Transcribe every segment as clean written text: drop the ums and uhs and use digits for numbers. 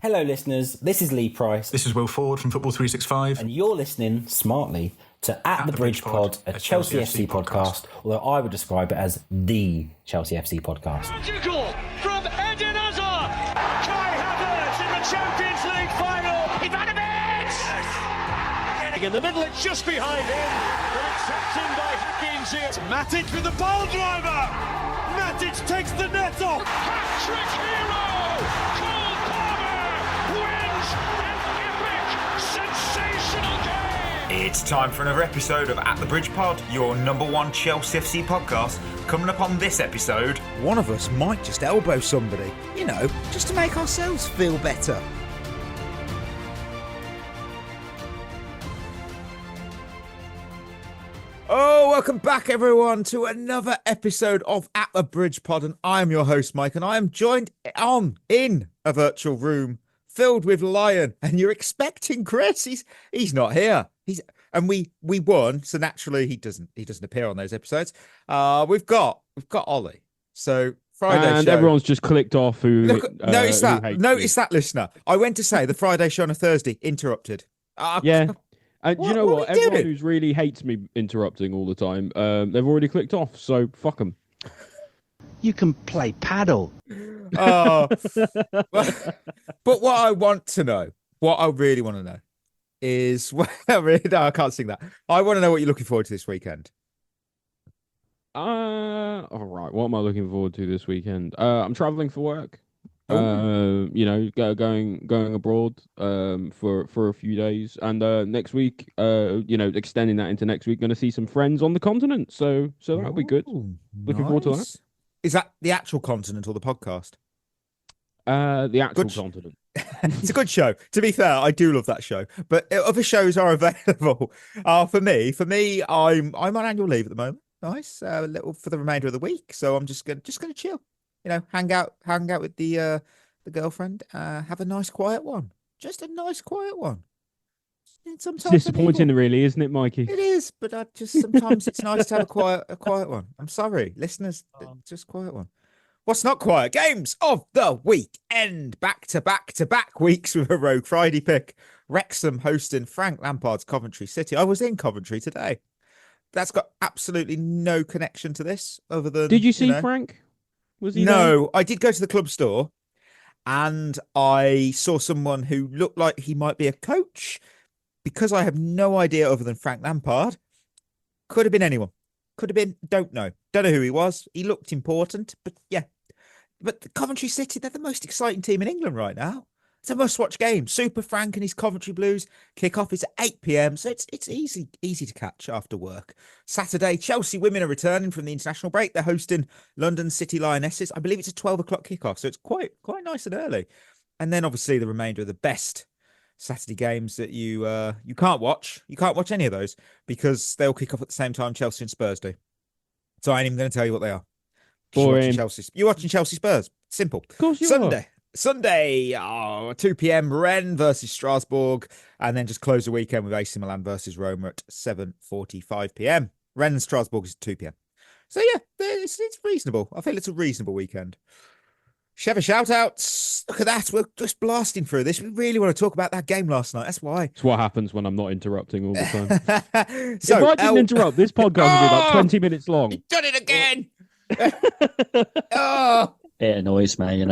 Hello, listeners. This is Lee Price. This is Will Ford from Football 365. And you're listening smartly to At the Bridge Pod, a Chelsea FC podcast, although I would describe it as the Chelsea FC podcast. Magical from Eden Hazard! Kai Havertz in the Champions League final! Ivanovic! In the middle, it's just behind him, but it's tapped in by Higgins here. Matic with the ball driver! Matic takes the net off! Hat-trick hero! Cole Palmer wins an epic, sensational game! It's time for another episode of At the Bridge Pod, your number one Chelsea FC podcast. Coming up on this episode, one of us might just elbow somebody, just to make ourselves feel better. Oh, welcome back everyone to another episode of At the Bridge Pod, and I am your host Mike, and I am joined in a virtual room filled with Lion, and you're expecting Chris. He's not here. And we won, so naturally he doesn't appear on those episodes. We've got Ollie. So Friday and show. Everyone's just clicked off. Notice that, listener. I went to say the Friday show on a Thursday, interrupted. Yeah. And you know what? Everyone doing? who's really hates me interrupting all the time, they've already clicked off, so fuck them. You can play paddle. But what I want to know, what I really want to know is, no, I can't sing that. I want to know what you're looking forward to this weekend. All right. What am I looking forward to this weekend? I'm traveling for work. Oh. Going abroad for a few days, and next week, extending that into next week, going to see some friends on the continent. So that'll be good. Looking forward to that. Is that the actual continent or the podcast? The actual continent. It's a good show. To be fair, I do love that show. But other shows are available. For me, I'm on annual leave at the moment. Nice, little for the remainder of the week. So I'm just gonna chill. Hang out with the girlfriend. Have a nice quiet one. Just a nice quiet one. Sometimes it's disappointing, really, isn't it, Mikey? It is, but sometimes it's nice to have a quiet one. I'm sorry, listeners, just quiet one. What's not quiet? Games of the weekend. Back to back weeks with a Rogue Friday pick. Wrexham hosting Frank Lampard's Coventry City. I was in Coventry today. That's got absolutely no connection to this other than... Did you see Frank? Was he No, I did go to the club store and I saw someone who looked like he might be a coach, because I have no idea other than Frank Lampard. Could have been anyone. Could have been, don't know who he was. He looked important, but yeah. But the Coventry City, they're the most exciting team in England right now. It's a must-watch game. Super Frank and his Coventry Blues kick-off is at 8 p.m, so it's easy to catch after work. Saturday, Chelsea women are returning from the international break. They're hosting London City Lionesses. I believe it's a 12 o'clock kick-off, so it's quite nice and early. And then obviously the remainder of the best Saturday games that you can't watch. You can't watch any of those because they'll kick off at the same time Chelsea and Spurs do. So I ain't even going to tell you what they are. You're watching Chelsea Spurs. Simple. Of course you are. Sunday, 2 p.m, Rennes versus Strasbourg, and then just close the weekend with AC Milan versus Roma at 7:45 p.m. Rennes and Strasbourg is 2 p.m. So yeah, it's reasonable. I feel it's a reasonable weekend. Shevva shoutouts. Look at that. We're just blasting through this. We really want to talk about that game last night. That's why. It's what happens when I'm not interrupting all the time. So, if I didn't interrupt, this podcast would be about 20 minutes long. You've done it again. It annoys me,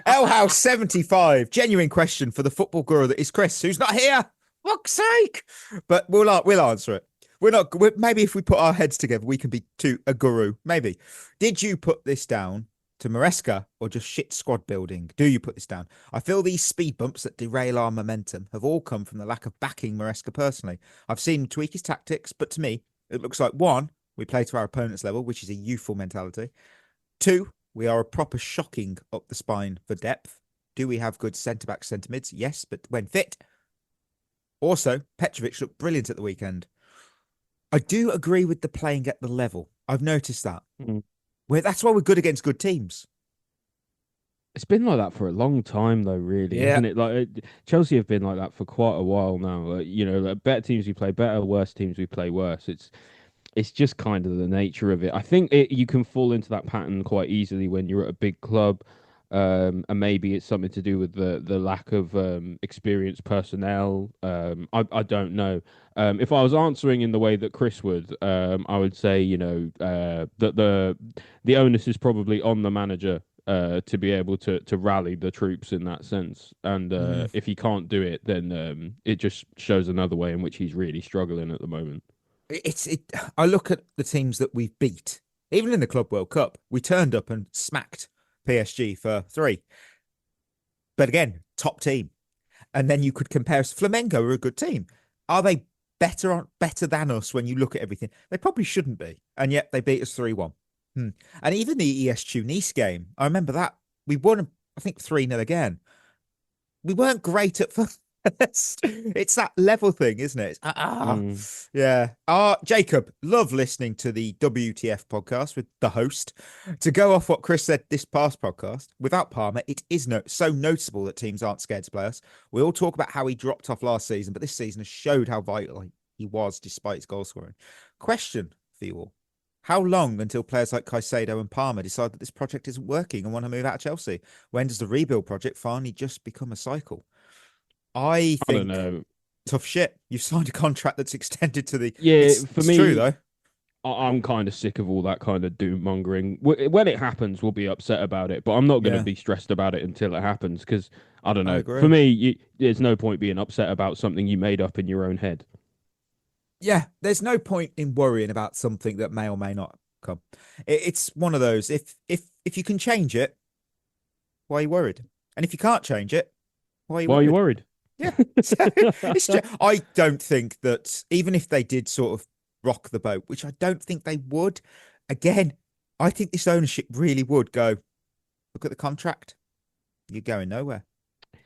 L House 75. Genuine question for the football guru that is Chris, who's not here. Fuck's sake. But we'll answer it. Maybe if we put our heads together, we can be a guru. Maybe. Did you put this down to Maresca or just shit squad building? Do you put this down? I feel these speed bumps that derail our momentum have all come from the lack of backing Maresca personally. I've seen him tweak his tactics, but to me, it looks like 1, we play to our opponent's level, which is a youthful mentality. 2, we are a proper shocking up the spine for depth. Do we have good centre-backs, centre-mids? Yes, but when fit. Also, Petrovic looked brilliant at the weekend. I do agree with the playing at the level. I've noticed that. That's why we're good against good teams. It's been like that for a long time, though, really, isn't it? Like Chelsea have been like that for quite a while now. Better teams we play better, worse teams we play worse. It's just kind of the nature of it. I think you can fall into that pattern quite easily when you're at a big club. And maybe it's something to do with the lack of experienced personnel. I don't know. If I was answering in the way that Chris would, I would say, that the onus is probably on the manager to be able to rally the troops in that sense. And if he can't do it, then it just shows another way in which he's really struggling at the moment. I look at the teams that we've beat, even in the Club World Cup. We turned up and smacked PSG for 3. But again, top team. And then you could compare us. Flamengo are a good team. Are they better than us when you look at everything? They probably shouldn't be. And yet they beat us 3-1. And even the ES Tunis game, I remember that. We won, I think, 3-0 again. We weren't great at first. It's that level thing, isn't it? Yeah. Jacob, love listening to the WTF podcast with the host. To go off what Chris said this past podcast, without Palmer, it is so noticeable that teams aren't scared to play us. We all talk about how he dropped off last season, but this season has showed how vital he was despite his goal scoring. Question for you all. How long until players like Caicedo and Palmer decide that this project isn't working and want to move out of Chelsea? When does the rebuild project finally just become a cycle? I don't know. Tough shit. You've signed a contract that's extended to the. Yeah, it's me, true though. I'm kind of sick of all that kind of doom mongering. When it happens, we'll be upset about it, but I'm not going to be stressed about it until it happens because I don't know. For me, there's no point being upset about something you made up in your own head. Yeah, there's no point in worrying about something that may or may not come. It's one of those. If you can change it, why are you worried? And if you can't change it, why are you worried? Yeah, I don't think that even if they did sort of rock the boat, which I don't think they would, again, I think this ownership really would go, look at the contract. You're going nowhere.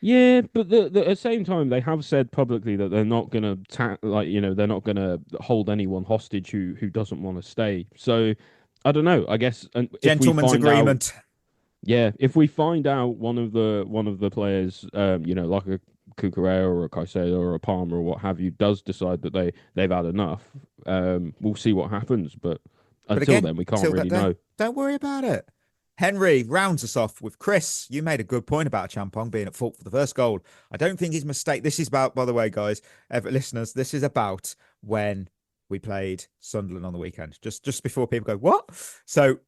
Yeah, but at the same time, they have said publicly that they're not going to they're not going to hold anyone hostage who doesn't want to stay. So I don't know. I guess gentleman's agreement. If we find out one of the players, like a Cucurella or a Caicedo or a Palmer or what have you, does decide that they've had enough, we'll see what happens. But until then, we can't really know. Don't worry about it. Henry rounds us off with Chris. You made a good point about Champong being at fault for the first goal. I don't think his mistake. This is about, by the way, guys, listeners, this is about when we played Sunderland on the weekend, just before people go, what? So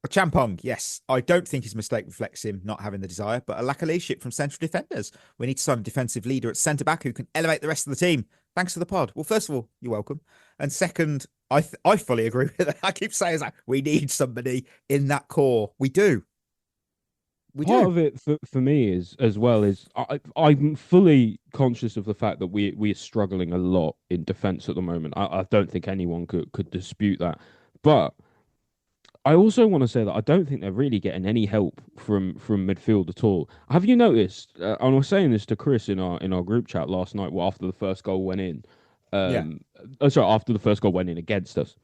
Champong, yes, I don't think his mistake reflects him not having the desire, but a lack of leadership from central defenders. We need to sign a defensive leader at centre-back who can elevate the rest of the team. Thanks for the pod. Well, first of all, you're welcome. And second, I fully agree with it. I keep saying that we need somebody in that core. We do. Part of it for me is I'm fully conscious of the fact that we are struggling a lot in defence at the moment. I don't think anyone could dispute that. But I also want to say that I don't think they're really getting any help from midfield at all. Have you noticed? And I was saying this to Chris in our group chat last night. Well, after the first goal went in, after the first goal went in against us,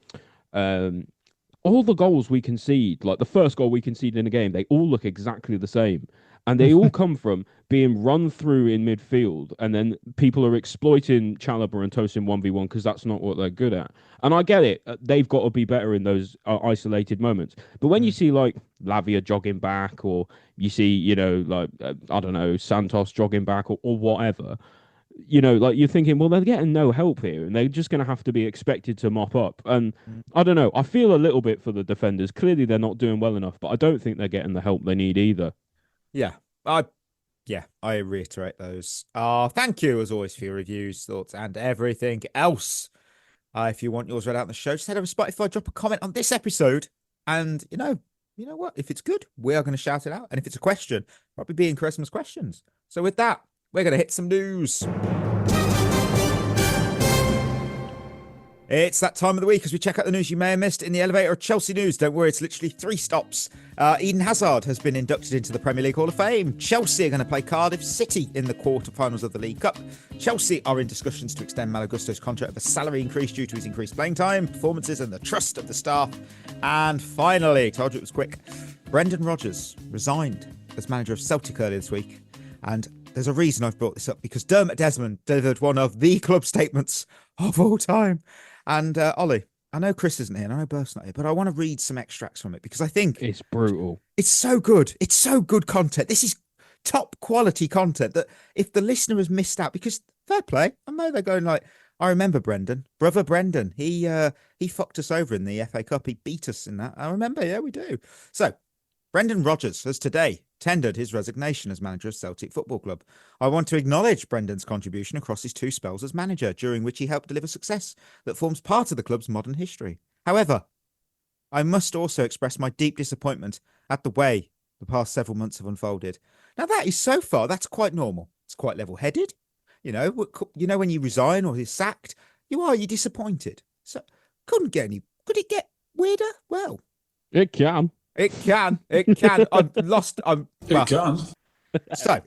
all the goals we concede, like the first goal we conceded in a game, they all look exactly the same. And they all come from being run through in midfield, and then people are exploiting Chalobah and Tosin 1v1 because that's not what they're good at. And I get it. They've got to be better in those isolated moments. But when you see like Lavia jogging back, or you see, I don't know, Santos jogging back or whatever, you're thinking, well, they're getting no help here and they're just going to have to be expected to mop up. And I don't know. I feel a little bit for the defenders. Clearly, they're not doing well enough, but I don't think they're getting the help they need either. Yeah, I reiterate those. Thank you, as always, for your reviews, thoughts, and everything else. If you want yours read out on the show, just head over to Spotify, drop a comment on this episode, and you know what? If it's good, we are going to shout it out. And if it's a question, probably be in Christmas questions. So with that, we're going to hit some news. It's that time of the week as we check out the news you may have missed in the elevator of Chelsea news. Don't worry, it's literally 3 stops. Eden Hazard has been inducted into the Premier League Hall of Fame. Chelsea are going to play Cardiff City in the quarterfinals of the League Cup. Chelsea are in discussions to extend Malo Gusto's contract with a salary increase due to his increased playing time, performances and the trust of the staff. And finally, told you it was quick, Brendan Rodgers resigned as manager of Celtic earlier this week. And there's a reason I've brought this up, because Dermot Desmond delivered one of the club statements of all time. And Ollie, I know Chris isn't here, and I know Burf's not here, but I want to read some extracts from it because I think It's brutal. it's so good. It's so good content. This is top quality content that if the listener has missed out, because fair play, I know they're going like, I remember brother Brendan. He fucked us over in the FA Cup. He beat us in that. I remember. Yeah, we do. So Brendan Rodgers has today tendered his resignation as manager of Celtic Football Club. I want to acknowledge Brendan's contribution across his 2 spells as manager, during which he helped deliver success that forms part of the club's modern history. However, I must also express my deep disappointment at the way the past several months have unfolded. Now, that is so far, that's quite normal. It's quite level-headed. You know, when you resign or you're sacked, you're disappointed. So could it get weirder? Well, It can. it can. It can. So,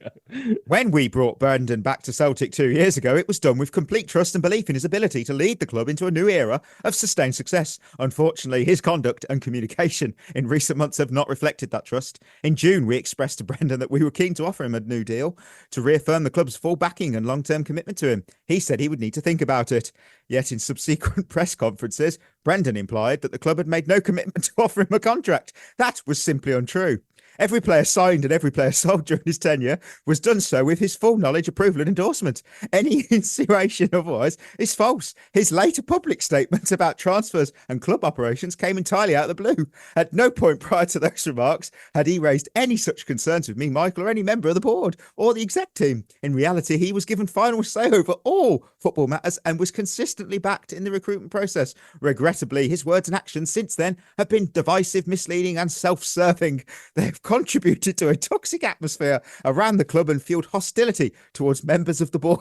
when we brought Brendan back to Celtic 2 years ago, it was done with complete trust and belief in his ability to lead the club into a new era of sustained success. Unfortunately, his conduct and communication in recent months have not reflected that trust. In June, we expressed to Brendan that we were keen to offer him a new deal to reaffirm the club's full backing and long-term commitment to him. He said he would need to think about it. Yet in subsequent press conferences, Brendan implied that the club had made no commitment to offer him a contract. That was simply untrue. Every player signed and every player sold during his tenure was done so with his full knowledge, approval and endorsement. Any insinuation otherwise is false. His later public statements about transfers and club operations came entirely out of the blue. At no point prior to those remarks had he raised any such concerns with me, Michael, or any member of the board or the exec team. In reality, he was given final say over all football matters and was consistently backed in the recruitment process. Regrettably, his words and actions since then have been divisive, misleading and self-serving. They've contributed to a toxic atmosphere around the club and fueled hostility towards members of the board.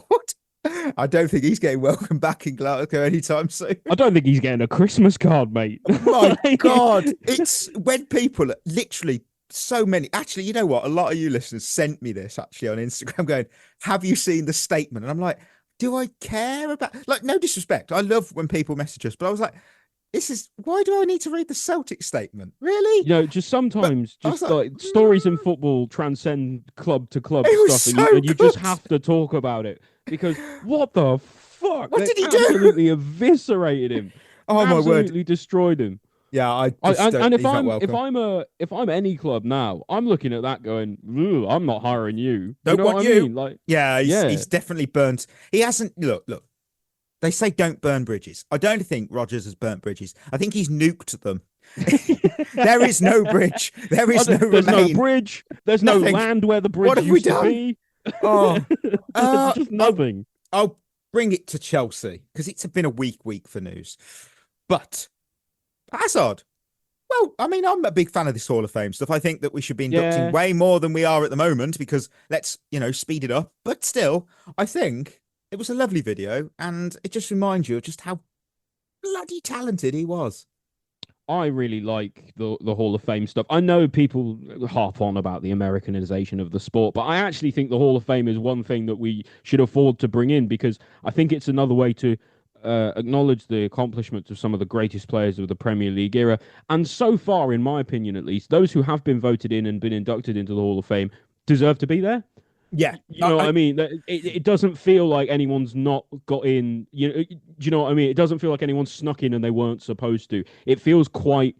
I don't think he's getting welcome back in Glasgow anytime soon. I don't think he's getting a Christmas card, mate. Oh my God. It's when people literally so many. Actually, you know what? A lot of you listeners sent me this actually on Instagram going, have you seen the statement? And I'm like, do I care about, like, no disrespect. I love when people message us, but I was like, why do I need to read the Celtic statement? Really? You know, just sometimes, just like stories in football transcend club to club stuff, and you just have to talk about it because what the fuck? What did he do? Absolutely eviscerated him. Oh my word! Absolutely destroyed him. Yeah, and if I'm any club now, I'm looking at that going, I'm not hiring you. Don't you know want what you. I mean? Like, he's definitely burnt. He hasn't. Look. They say don't burn bridges. I don't think Rodgers has burnt bridges. I think he's nuked them. There is no bridge. There's no bridge. There's no land where the bridge used to be. Oh, just nothing. I'll bring it to Chelsea because it's been a week for news. But Hazard, well, I mean, I'm a big fan of this Hall of Fame stuff. I think that we should be inducting way more than we are at the moment because let's, speed it up. But still, I think it was a lovely video, and it just reminds you of just how bloody talented he was. I really like the Hall of Fame stuff. I know people harp on about the Americanization of the sport, but I actually think the Hall of Fame is one thing that we should afford to bring in because I think it's another way to acknowledge the accomplishments of some of the greatest players of the Premier League era. And so far, in my opinion at least, those who have been voted in and been inducted into the Hall of Fame deserve to be there. Yeah, you know what I mean. It doesn't feel like anyone's not got in. Do you know what I mean? It doesn't feel like anyone's snuck in and they weren't supposed to. It feels quite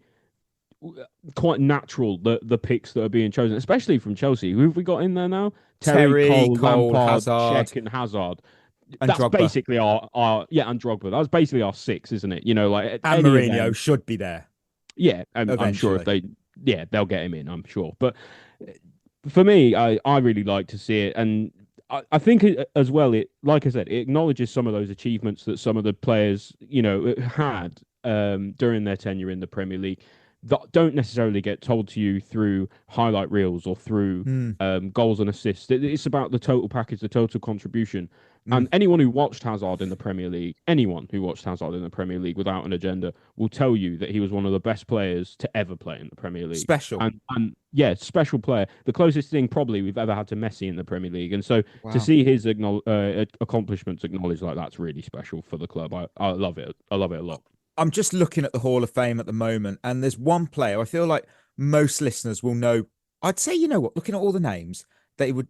natural the picks that are being chosen, especially from Chelsea. Who have we got in there now? Terry, Cole, Lampard, Hazard, Cech, and Hazard. And that's Drogba. Basically our and Drogba. That's basically our 6, isn't it? And Mourinho should be there. Yeah, I'm sure if they'll get him in. I'm sure, but. For me, I really like to see it, and I think as well. Like I said, it acknowledges some of those achievements that some of the players, had during their tenure in the Premier League that don't necessarily get told to you through highlight reels or through goals and assists. It's about the total package, the total contribution. And anyone who watched Hazard in the Premier League, without an agenda will tell you that he was one of the best players to ever play in the Premier League. Special. And special player. The closest thing probably we've ever had to Messi in the Premier League. And so to see his accomplishments acknowledged like that's really special for the club. I love it. I love it a lot. I'm just looking at the Hall of Fame at the moment, and there's one player I feel like most listeners will know. I'd say, looking at all the names,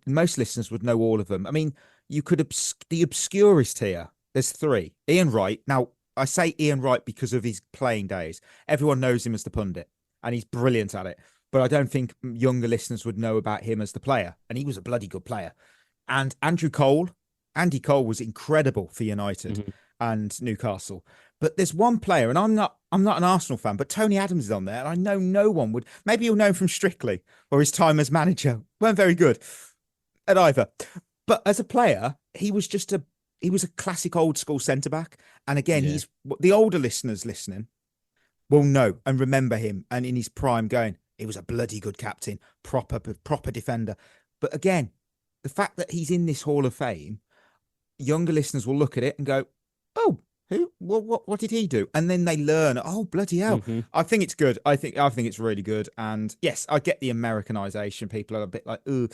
most listeners would know all of them. I mean, you could the obscurest here. There's 3. Ian Wright. Now, I say Ian Wright because of his playing days. Everyone knows him as the pundit, and he's brilliant at it. But I don't think younger listeners would know about him as the player, and he was a bloody good player. And Andy Cole was incredible for United and Newcastle. But there's one player, and I'm not an Arsenal fan, but Tony Adams is on there, and I know no one would. Maybe you'll know him from Strictly or his time as manager. Weren't very good at either. But as a player, he was a classic old school centre back. And again, he's the older listeners listening will know and remember him. And in his prime, going, he was a bloody good captain, proper defender. But again, the fact that he's in this Hall of Fame, younger listeners will look at it and go, "Oh, who? What did he do?" And then they learn. Oh, bloody hell! I think it's good. I think it's really good. And yes, I get the Americanization. People are a bit like, "Ooh,"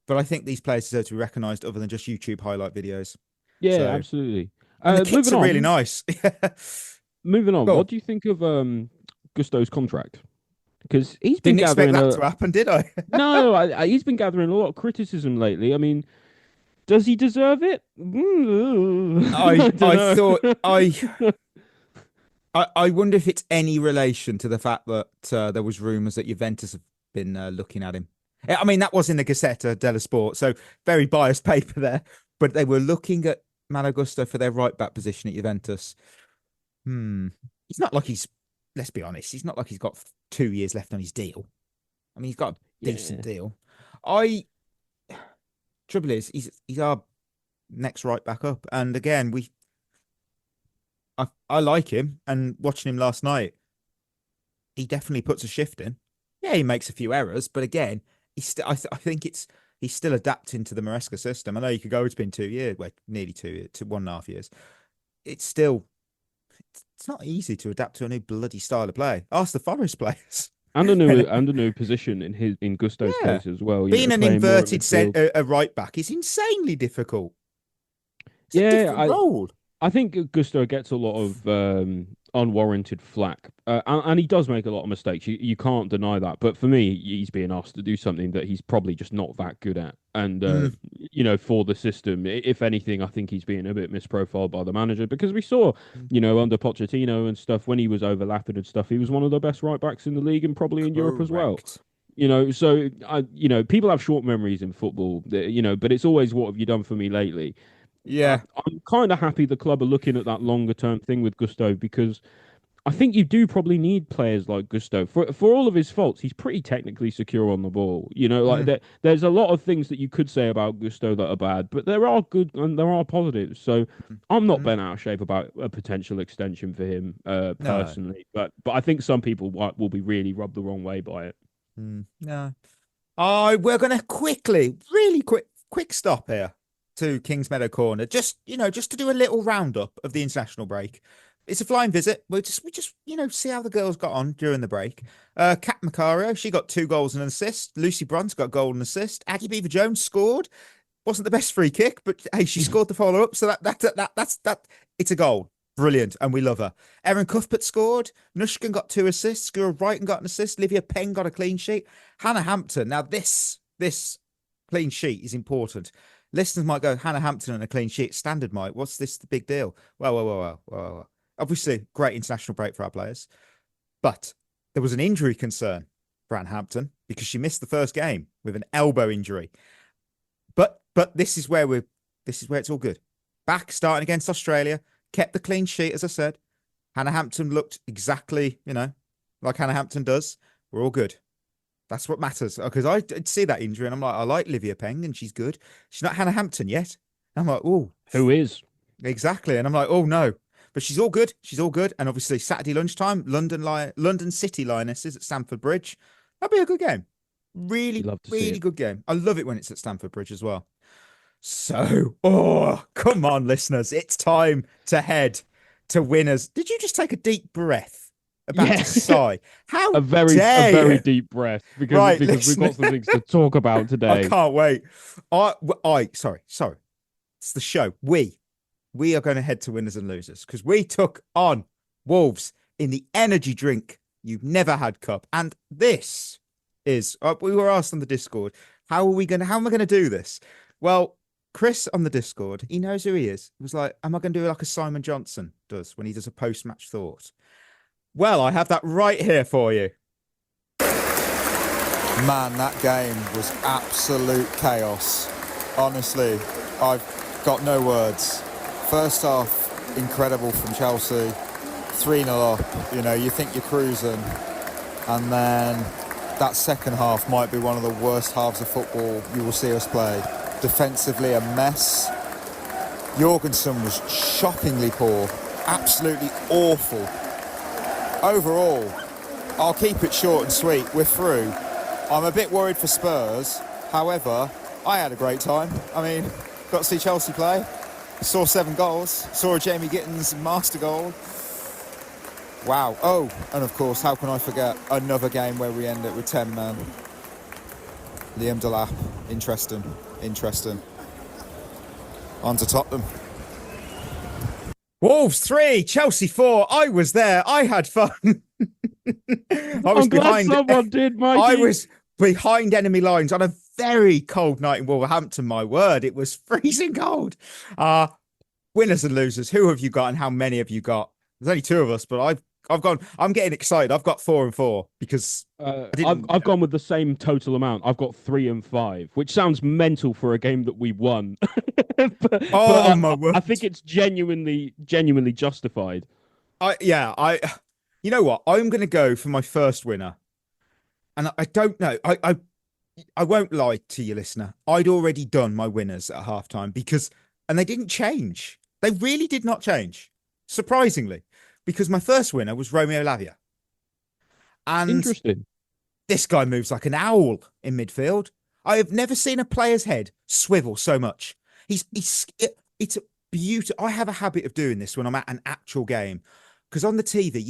but I think these players deserve to be recognised other than just YouTube highlight videos. Yeah, So, absolutely. and the kits are really nice. Moving on, Go on. what do you think of Gusto's contract? Because he's been Didn't expect gathering that to happen, did I? No, he's been gathering a lot of criticism lately. I mean, does he deserve it? I wonder if it's any relation to the fact that there was rumours that Juventus have been looking at him. I mean, that was in the Gazzetta dello Sport, so very biased paper there. But they were looking at Malo Gusto for their right back position at Juventus. It's not like let's be honest, he's not like he's got 2 years left on his deal. I mean, he's got a decent deal. Trouble is, he's our next right back up. And again, I like him, and watching him last night, he definitely puts a shift in. Yeah, he makes a few errors, but again, I think he's still adapting to the Maresca system. I know you could go, it's been 2 years, well, nearly 2 years, 1.5 years. It's not easy to adapt to a new bloody style of play. Ask the Forest players. And a new position in Gusto's case as well. Being an inverted a right back is insanely difficult. It's a different role. I think Gusto gets a lot of unwarranted flack, and he does make a lot of mistakes. You can't deny that. But for me, he's being asked to do something that he's probably just not that good at. And for the system, if anything, I think he's being a bit misprofiled by the manager, because we saw, under Pochettino and stuff, when he was overlapping and stuff, he was one of the best right backs in the league and probably in Europe as well. So people have short memories in football, but it's always, what have you done for me lately? Yeah, I'm kind of happy the club are looking at that longer term thing with Gusto, because I think you do probably need players like Gusto. For all of his faults, he's pretty technically secure on the ball. There's a lot of things that you could say about Gusto that are bad, but there are good and there are positives. So I'm not bent out of shape about a potential extension for him personally, but I think some people will be really rubbed the wrong way by it. No, we're going to really quick stop here to Kingsmeadow Corner, just to do a little roundup of the international break. It's a flying visit. We just see how the girls got on during the break. Kat Macario, she got 2 goals and an assist. Lucy Brunt's got a goal and assist. Aggie Beaver Jones scored. Wasn't the best free kick, but hey, she scored the follow up. So that's it's a goal. Brilliant, and we love her. Erin Cuthbert scored. Nushkin got 2 assists. Skura Brighton got an assist. Livia Peng got a clean sheet. Hannah Hampton. Now this clean sheet is important. Listeners might go, Hannah Hampton and a clean sheet. Standard, Mike. What's the big deal? Well. Obviously, great international break for our players. But there was an injury concern for Hannah Hampton because she missed the first game with an elbow injury. But this is where it's all good. Back starting against Australia, kept the clean sheet, as I said. Hannah Hampton looked exactly, like Hannah Hampton does. We're all good. That's what matters. Because I see that injury and I'm like, I like Livia Peng and she's good. She's not Hannah Hampton yet. And I'm like, oh. Who is? Exactly. And I'm like, oh, no. But she's all good. She's all good. And obviously, Saturday lunchtime, London City Lionesses at Stamford Bridge. That'll be a good game. Really good game. I love it when it's at Stamford Bridge as well. So, come on, listeners. It's time to head to winners. Did you just take a deep breath? About to sigh. How a very deep breath because we've got some things to talk about today. I can't wait. Sorry. It's the show. We are going to head to winners and losers because we took on Wolves in the energy drink you've never had cup, and this is. We were asked on the Discord, how am I going to do this? Well, Chris on the Discord, he knows who he is. He was like, am I going to do like a Simon Johnson does when he does a post-match thought? Well, I have that right here for you. Man, that game was absolute chaos. Honestly, I've got no words. First half, incredible from Chelsea. 3-0 up, you know, you think you're cruising. And then that second half might be one of the worst halves of football you will see us play. Defensively, a mess. Jorgensen was shockingly poor. Absolutely awful. Overall, I'll keep it short and sweet. We're through. I'm a bit worried for Spurs. However, I had a great time. I mean, got to see Chelsea play. Saw 7 goals. Saw a Jamie Gittens master goal. Wow. Oh, and of course, how can I forget another game where we end it with 10 men. Liam Delap. Interesting. On to Tottenham. Wolves 3, Chelsea 4. I was there. I had fun. I'm glad someone did, Mikey. I was behind enemy lines on a very cold night in Wolverhampton. My word, it was freezing cold. Winners and losers. Who have you got, and how many have you got? There's only 2 of us, but I've gone. I'm getting excited. I've got 4 and 4 because I've gone with the same total amount. I've got 3 and 5, which sounds mental for a game that we won. but my word! I think it's genuinely justified. You know what? I'm going to go for my first winner, and I don't know. I won't lie to you, listener. I'd already done my winners at halftime and they didn't change. They really did not change, surprisingly, because my first winner was Romeo Lavia. And interesting. This guy moves like an owl in midfield. I have never seen a player's head swivel so much. It's beautiful. I have a habit of doing this when I'm at an actual game, because on the TV,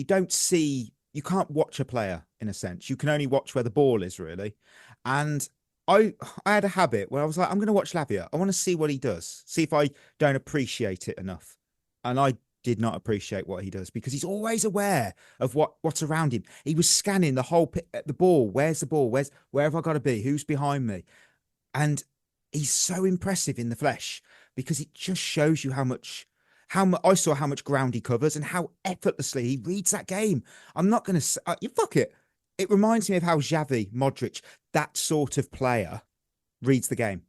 you can't watch a player in a sense. You can only watch where the ball is, really. And I had a habit where I was like, I'm going to watch Lavia. I want to see what he does, see if I don't appreciate it enough. And I did not appreciate what he does, because he's always aware of what's around him. He was scanning the whole the ball. Where's the ball? Where have I got to be? Who's behind me? And he's so impressive in the flesh, because it just shows you how much I saw how much ground he covers and how effortlessly he reads that game. I'm not going to say, fuck it. It reminds me of how Xavi, Modric, that sort of player reads the game.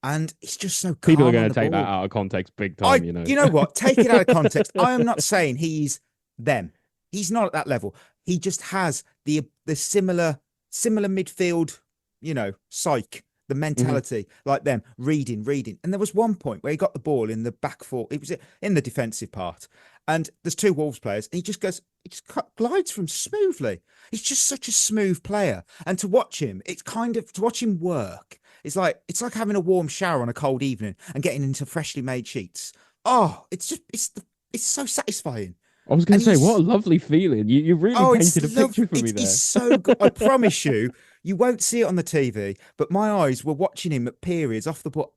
And it's just so calm. People are going to take that out of context big time, you know. You know what? Take it out of context. I am not saying he's them. He's not at that level. He just has the similar midfield, psyche, the mentality like them, reading. And there was one point where he got the ball in the back four. It was in the defensive part. And there's 2 Wolves players, and he just glides from smoothly. He's just such a smooth player. And to watch him, to watch him work, it's like having a warm shower on a cold evening and getting into freshly made sheets. Oh, it's so satisfying. I was going to say, what a lovely feeling. You really painted a picture for me there. It's so good. I promise you, you won't see it on the TV, but my eyes were watching him at periods off the ball.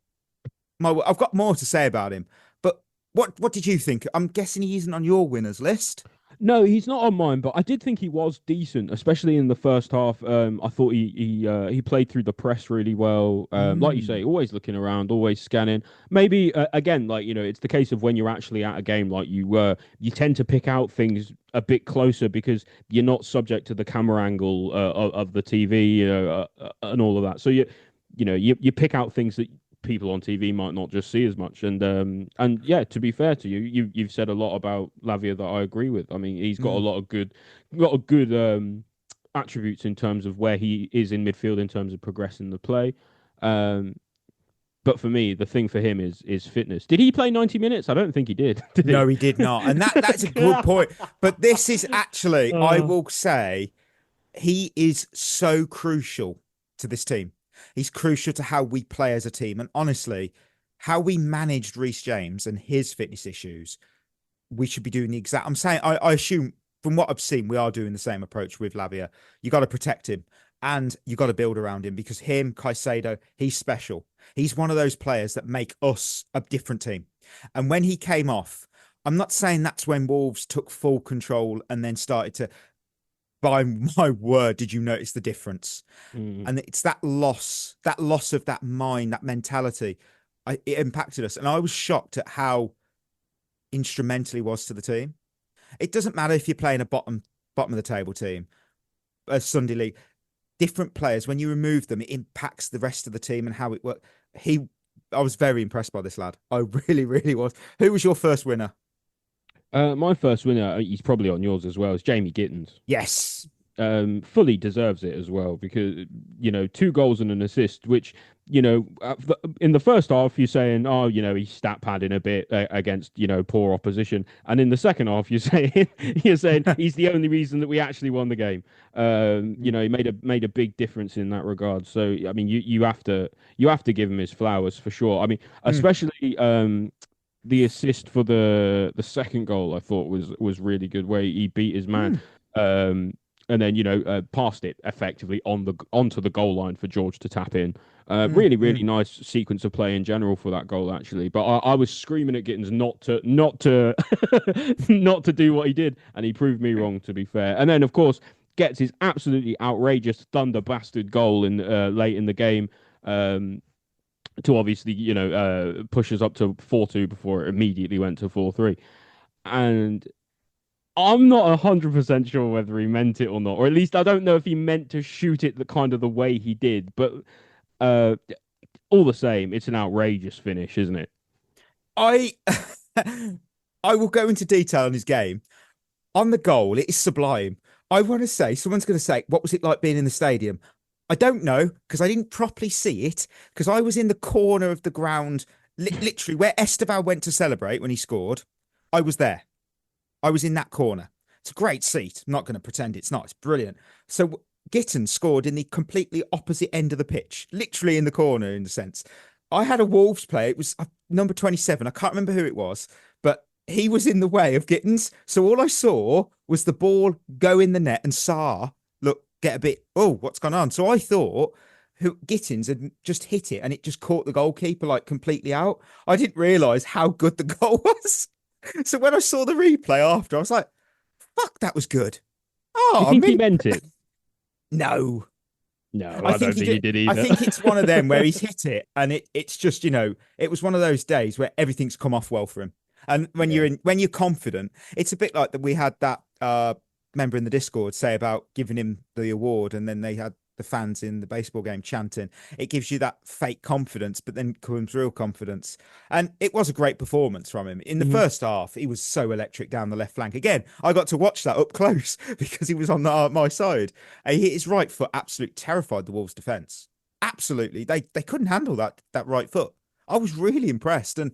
I've got more to say about him, but what did you think? I'm guessing he isn't on your winners list. No, he's not on mine, but I did think he was decent, especially in the first half. I thought he played through the press really well. Like you say, always looking around, always scanning. Maybe again, it's the case of when you're actually at a game, like you tend to pick out things a bit closer because you're not subject to the camera angle of the TV, and all of that. So you pick out things that people on TV might not just see as much. And yeah, to be fair to you've said a lot about Lavia that I agree with. I mean, he's got a lot of good attributes in terms of where he is in midfield in terms of progressing the play. But for me, the thing for him is fitness. Did he play 90 minutes? I don't think he did. No, he did not. And that's a good point. But this is actually, I will say, he is so crucial to this team. He's crucial to how we play as a team. And honestly, how we managed Reece James and his fitness issues, we should be doing the exact... I'm saying, I assume, from what I've seen, we are doing the same approach with Lavia. You got to protect him and you got to build around him, because Caicedo, he's special. He's one of those players that make us a different team. And when he came off, I'm not saying that's when Wolves took full control and then started to... By my word, did you notice the difference? And it's that loss of that mind, that mentality. it impacted us, and I was shocked at how instrumental he was to the team. It doesn't matter if you're playing a bottom of the table team, a Sunday League. Different players, when you remove them, it impacts the rest of the team and how it works. I was very impressed by this lad. I really, really was. Who was your first winner? My first winner, he's probably on yours as well, is Jamie Gittens. Yes. Fully deserves it as well because, 2 goals and an assist, which, in the first half, you're saying, he's stat padding a bit against, poor opposition. And in the second half, you're saying he's the only reason that we actually won the game. He made a big difference in that regard. So, I mean, you have to give him his flowers for sure. I mean, especially the assist for the second goal, I thought was really good, where he beat his man. And then, passed it effectively onto the goal line for George to tap in. Really, really nice sequence of play in general for that goal, actually. But I was screaming at Gittens not to not to do what he did, and he proved me wrong, to be fair. And then, of course, gets his absolutely outrageous thunder bastard goal in late in the game. To obviously, push us up to 4-2 before it immediately went to 4-3. And I'm not 100% sure whether he meant it or not, or at least I don't know if he meant to shoot it the way he did. But all the same, it's an outrageous finish, isn't it? I will go into detail on his game. On the goal, it is sublime. I want to say, someone's going to say, what was it like being in the stadium? I don't know, because I didn't properly see it, because I was in the corner of the ground, literally where Esteval went to celebrate when he scored. I was there. I was in that corner. It's a great seat. I'm not going to pretend it's not. It's brilliant. So Gittens scored in the completely opposite end of the pitch, literally in the corner, in a sense. I had a Wolves player. It was number 27. I can't remember who it was, but he was in the way of Gittens. So all I saw was the ball go in the net and Saar get a bit, what's gone on? So I thought Gittens had just hit it and it just caught the goalkeeper like completely out. I didn't realise how good the goal was. So when I saw the replay after, I was like, fuck, that was good. Do you think he meant it? No. No, I don't think he did either. I think it's one of them where he's hit it and it's just, it was one of those days where everything's come off well for him. And when you're confident, it's a bit like that we had that member in the Discord say about giving him the award, and then they had the fans in the baseball game chanting. It gives you that fake confidence, but then comes real confidence. And it was a great performance from him. In the first half, he was so electric down the left flank. Again, I got to watch that up close because he was on my side. And he hit his right foot, absolutely terrified the Wolves' defence. Absolutely. They couldn't handle that right foot. I was really impressed. And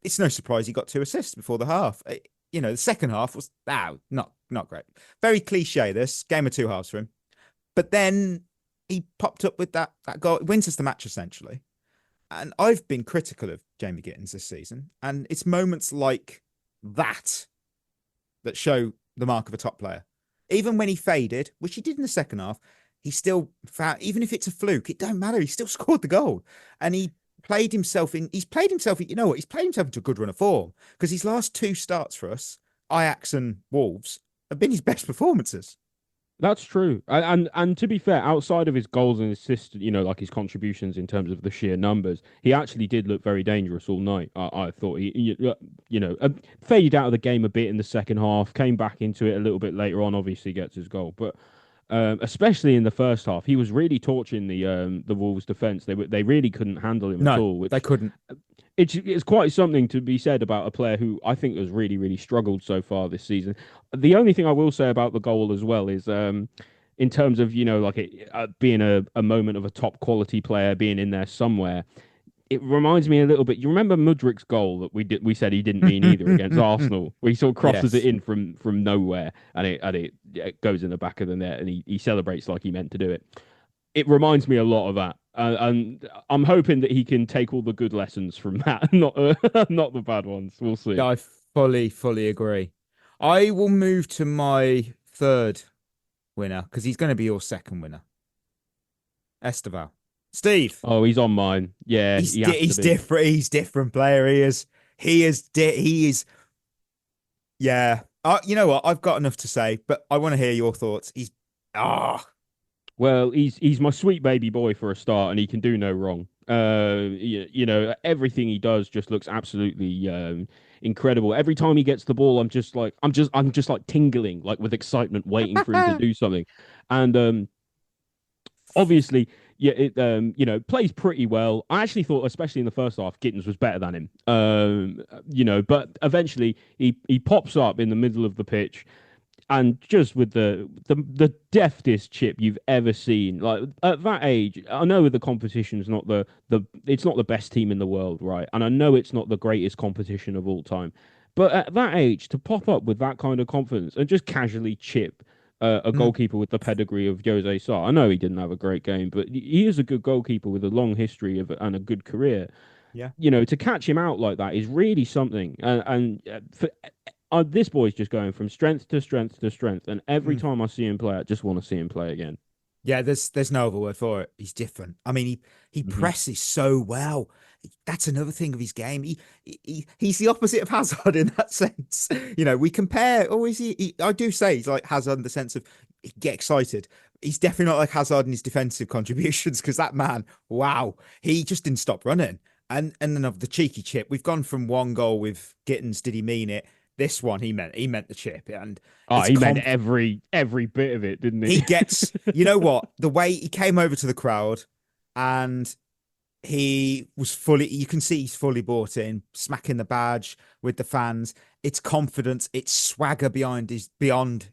it's no surprise he got 2 assists before the half. The second half was not great. Very cliche, this game of 2 halves for him. But then he popped up with that goal. It wins us the match, essentially. And I've been critical of Jamie Gittens this season. And it's moments like that show the mark of a top player. Even when he faded, which he did in the second half, he still found, even if it's a fluke, it don't matter. He still scored the goal. And he's played himself into a good run of form, because his last 2 starts for us, Ajax and Wolves, have been his best performances. That's true. And to be fair, outside of his goals and assists, like his contributions in terms of the sheer numbers, he actually did look very dangerous all night. I thought he faded out of the game a bit in the second half, came back into it a little bit later on, obviously gets his goal. But especially in the first half, he was really torching the Wolves' defence. They really couldn't handle him at all. They couldn't. It's quite something to be said about a player who I think has really, really struggled so far this season. The only thing I will say about the goal as well is, in terms of being a moment of a top quality player being in there somewhere, it reminds me a little bit. You remember Mudrik's goal that we said he didn't mean either against Arsenal, where he sort of crosses it in from nowhere and it goes in the back of the net and he celebrates like he meant to do it. It reminds me a lot of that. And I'm hoping that he can take all the good lessons from that, not the bad ones. We'll see. I fully agree. I will move to my third winner, because he's going to be your second winner. Esteval. Steve. Oh, he's on mine. Yeah, he's different. He's different player. He is. Yeah. You know what? I've got enough to say, but I want to hear your thoughts. Well, he's my sweet baby boy for a start, and he can do no wrong. You know, everything he does just looks absolutely incredible. Every time he gets the ball, I'm just like tingling, like with excitement, waiting for him to do something. And obviously, yeah, you know, plays pretty well. I actually thought, especially in the first half, Gittens was better than him. You know, but eventually he pops up in the middle of the pitch and just with the deftest chip you've ever seen. Like at that age, I know the competition's not it's not the best team in the world, right? And I know it's not the greatest competition of all time. But at that age, to pop up with that kind of confidence and just casually chip a goalkeeper with the pedigree of Jose Sa. I know he didn't have a great game, but he is a good goalkeeper with a long history and a good career. Yeah. You know, to catch him out like that is really something. This boy's just going from strength to strength to strength, and every time I see him play, I just want to see him play again. Yeah, there's no other word for it. He's different. I mean, he presses so well. That's another thing of his game. He's the opposite of Hazard in that sense. You know, we compare. Oh, is he? I do say he's like Hazard in the sense of get excited. He's definitely not like Hazard in his defensive contributions because that man, wow, he just didn't stop running. And then of the cheeky chip, we've gone from one goal with Gittens. Did he mean it? This one, he meant the chip, and he meant every bit of it, didn't he? He gets, you know what, the way he came over to the crowd, and he was fully. You can see he's fully bought in, smacking the badge with the fans. It's confidence, it's swagger beyond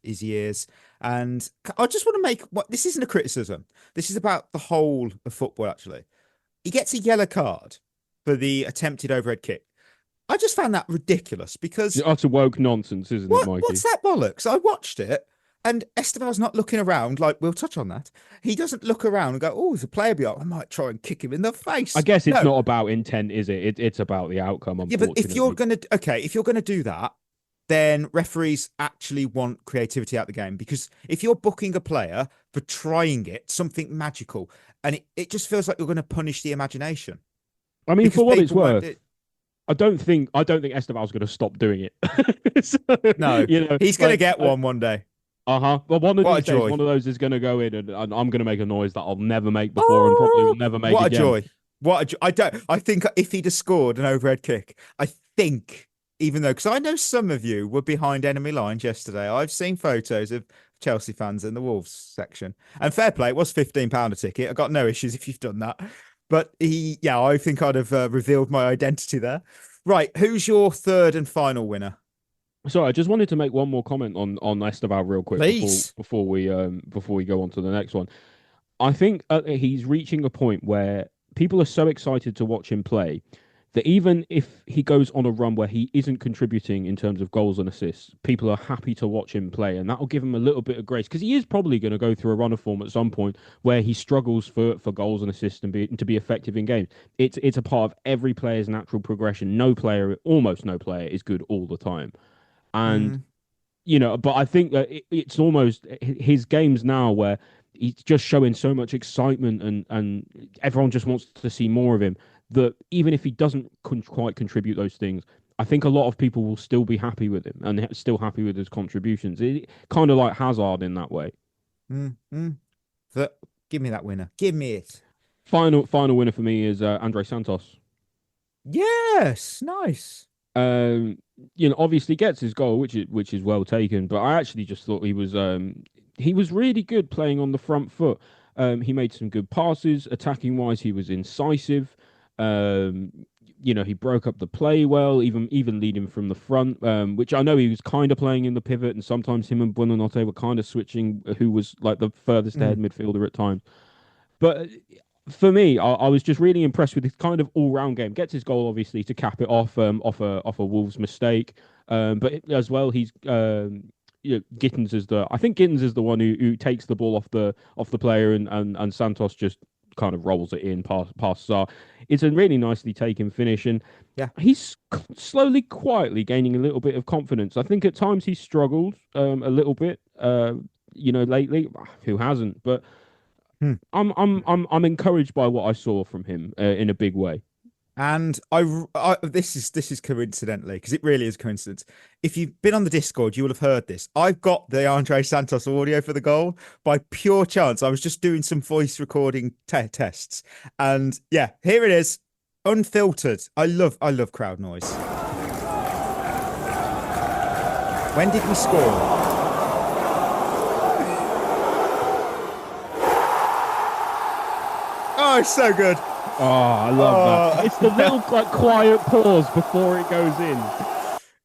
his years, and I just want to make this isn't a criticism. This is about the whole of football. Actually, he gets a yellow card for the attempted overhead kick. I just found that ridiculous because it's utter woke nonsense, isn't it, Mikey? What's that bollocks? I watched it, and Esteval's not looking around. Like we'll touch on that. He doesn't look around and go, "Oh, there's a player behind. I might try and kick him in the face." I guess it's not about intent, is it? It's about the outcome. Yeah, but if you're gonna do that, then referees actually want creativity out of the game, because if you're booking a player for trying something magical, and it just feels like you're going to punish the imagination. I mean, for what it's worth. I don't think Esteval's going to stop doing it. So, no, you know, he's going to get one day. Well, one of these days, one of those is going to go in, and I'm going to make a noise that I'll never make before, and probably will never make again. What a joy! What a joy! I think if he'd have scored an overhead kick, I think, even though, because I know some of you were behind enemy lines yesterday. I've seen photos of Chelsea fans in the Wolves section, and fair play, it was £15 a ticket. I got no issues if you've done that. But I think I'd have revealed my identity there. Right, who's your third and final winner? Sorry, I just wanted to make one more comment on Esteval real quick before we go on to the next one. I think he's reaching a point where people are so excited to watch him play that even if he goes on a run where he isn't contributing in terms of goals and assists, people are happy to watch him play, and that'll give him a little bit of grace, because he is probably going to go through a run of form at some point where he struggles for goals and assists and to be effective in games. It's a part of every player's natural progression. Almost no player is good all the time. And, you know, but I think that it's almost his games now where he's just showing so much excitement and everyone just wants to see more of him, that even if he doesn't quite contribute those things, I think a lot of people will still be happy with him and still happy with his contributions. Kind of like Hazard in that way. Give me that winner. Give me it. Final winner for me is Andre Santos. Yes, nice. You know, obviously gets his goal, which is well taken. But I actually just thought he was really good playing on the front foot. He made some good passes. Attacking wise, he was incisive. You know, he broke up the play well, even leading from the front, which I know he was kind of playing in the pivot, and sometimes him and Buonanotte were kind of switching, who was like the furthest ahead midfielder at times. But for me, I was just really impressed with his kind of all-round game. Gets his goal, obviously, to cap it off a Wolves mistake. But as well, he's Gittens is the one who takes the ball off the player, and Santos just kind of rolls it in past Sarr. It's a really nicely taken finish, and he's slowly, quietly gaining a little bit of confidence. I think at times he struggled a little bit, lately. Who hasn't? But I'm encouraged by what I saw from him in a big way. And this is coincidentally, because it really is coincidence. If you've been on the Discord, you will have heard this. I've got the Andre Santos audio for the goal by pure chance. I was just doing some voice recording tests, and yeah, here it is, unfiltered. I love crowd noise. When did we score? Oh, it's so good. Oh, I love that. It's the little quiet pause before it goes in.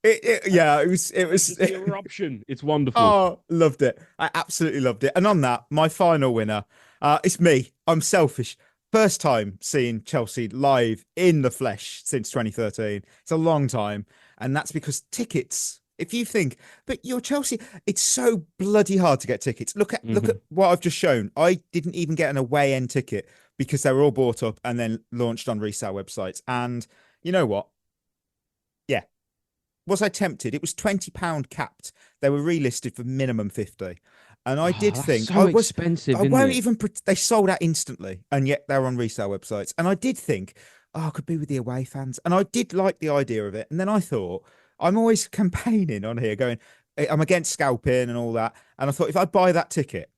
It was the eruption. It's wonderful. Oh, loved it. I absolutely loved it. And on that, my final winner, it's me. I'm selfish. First time seeing Chelsea live in the flesh since 2013. It's a long time. And that's because tickets, if you think, but you're Chelsea, it's so bloody hard to get tickets. Look at what I've just shown. I didn't even get an away end ticket because they were all bought up and then launched on resale websites. And you know what? Yeah. Was I tempted? It was £20 capped. They were relisted for minimum 50. And I did think so expensive. I won't even. They sold out instantly, and yet they're on resale websites. And I did think, I could be with the away fans, and I did like the idea of it. And then I thought, I'm always campaigning on here, going, I'm against scalping and all that. And I thought, if I buy that ticket,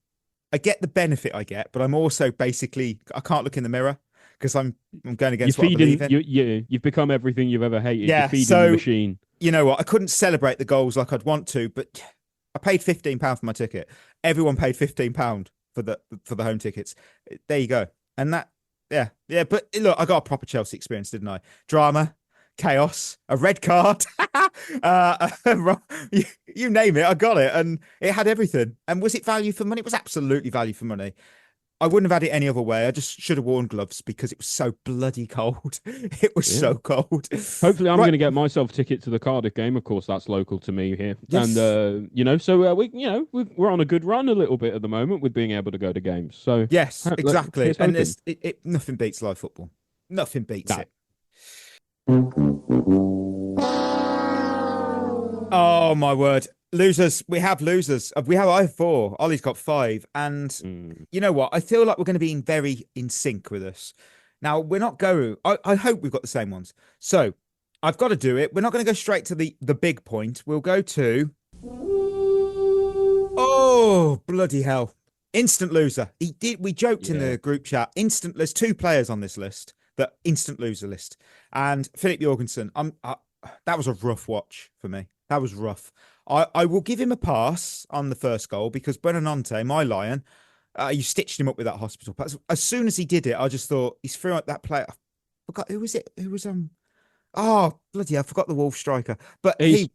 I get the benefit I get, but I'm also basically I can't look in the mirror because I'm going against what I believe in. You've become everything you've ever hated. Yeah, you're feeding the machine. You know what? I couldn't celebrate the goals like I'd want to, but I paid £15 for my ticket. Everyone paid £15 for the home tickets. There you go. And that, yeah. But look, I got a proper Chelsea experience, didn't I? Drama, chaos, a red card, you name it, I got it, and it had everything. And was it value for money? It was absolutely value for money. I wouldn't have had it any other way. I just should have worn gloves because it was so bloody cold. It was so cold. Hopefully, I'm going to get myself a ticket to the Cardiff game. Of course, that's local to me here, yes. And we're on a good run a little bit at the moment with being able to go to games. So yes, exactly. And nothing beats live football. Nothing beats it. Oh my word. Losers. We have losers. I have 4. Ollie's got 5. And you know what? I feel like we're going to be very in sync with us. Now, we're not going. I hope we've got the same ones. So I've got to do it. We're not going to go straight to the big point. We'll go to. Oh, bloody hell. Instant loser. We joked in the group chat. There's 2 players on this list. The instant loser list. And Philip Jorgensen. That was a rough watch for me. That was rough. I will give him a pass on the first goal because Buonanotte, my lion, you stitched him up with that hospital pass. As soon as he did it, I just thought he's through out that player. I forgot who was it? Who was Oh bloody! I forgot the Wolf striker. But his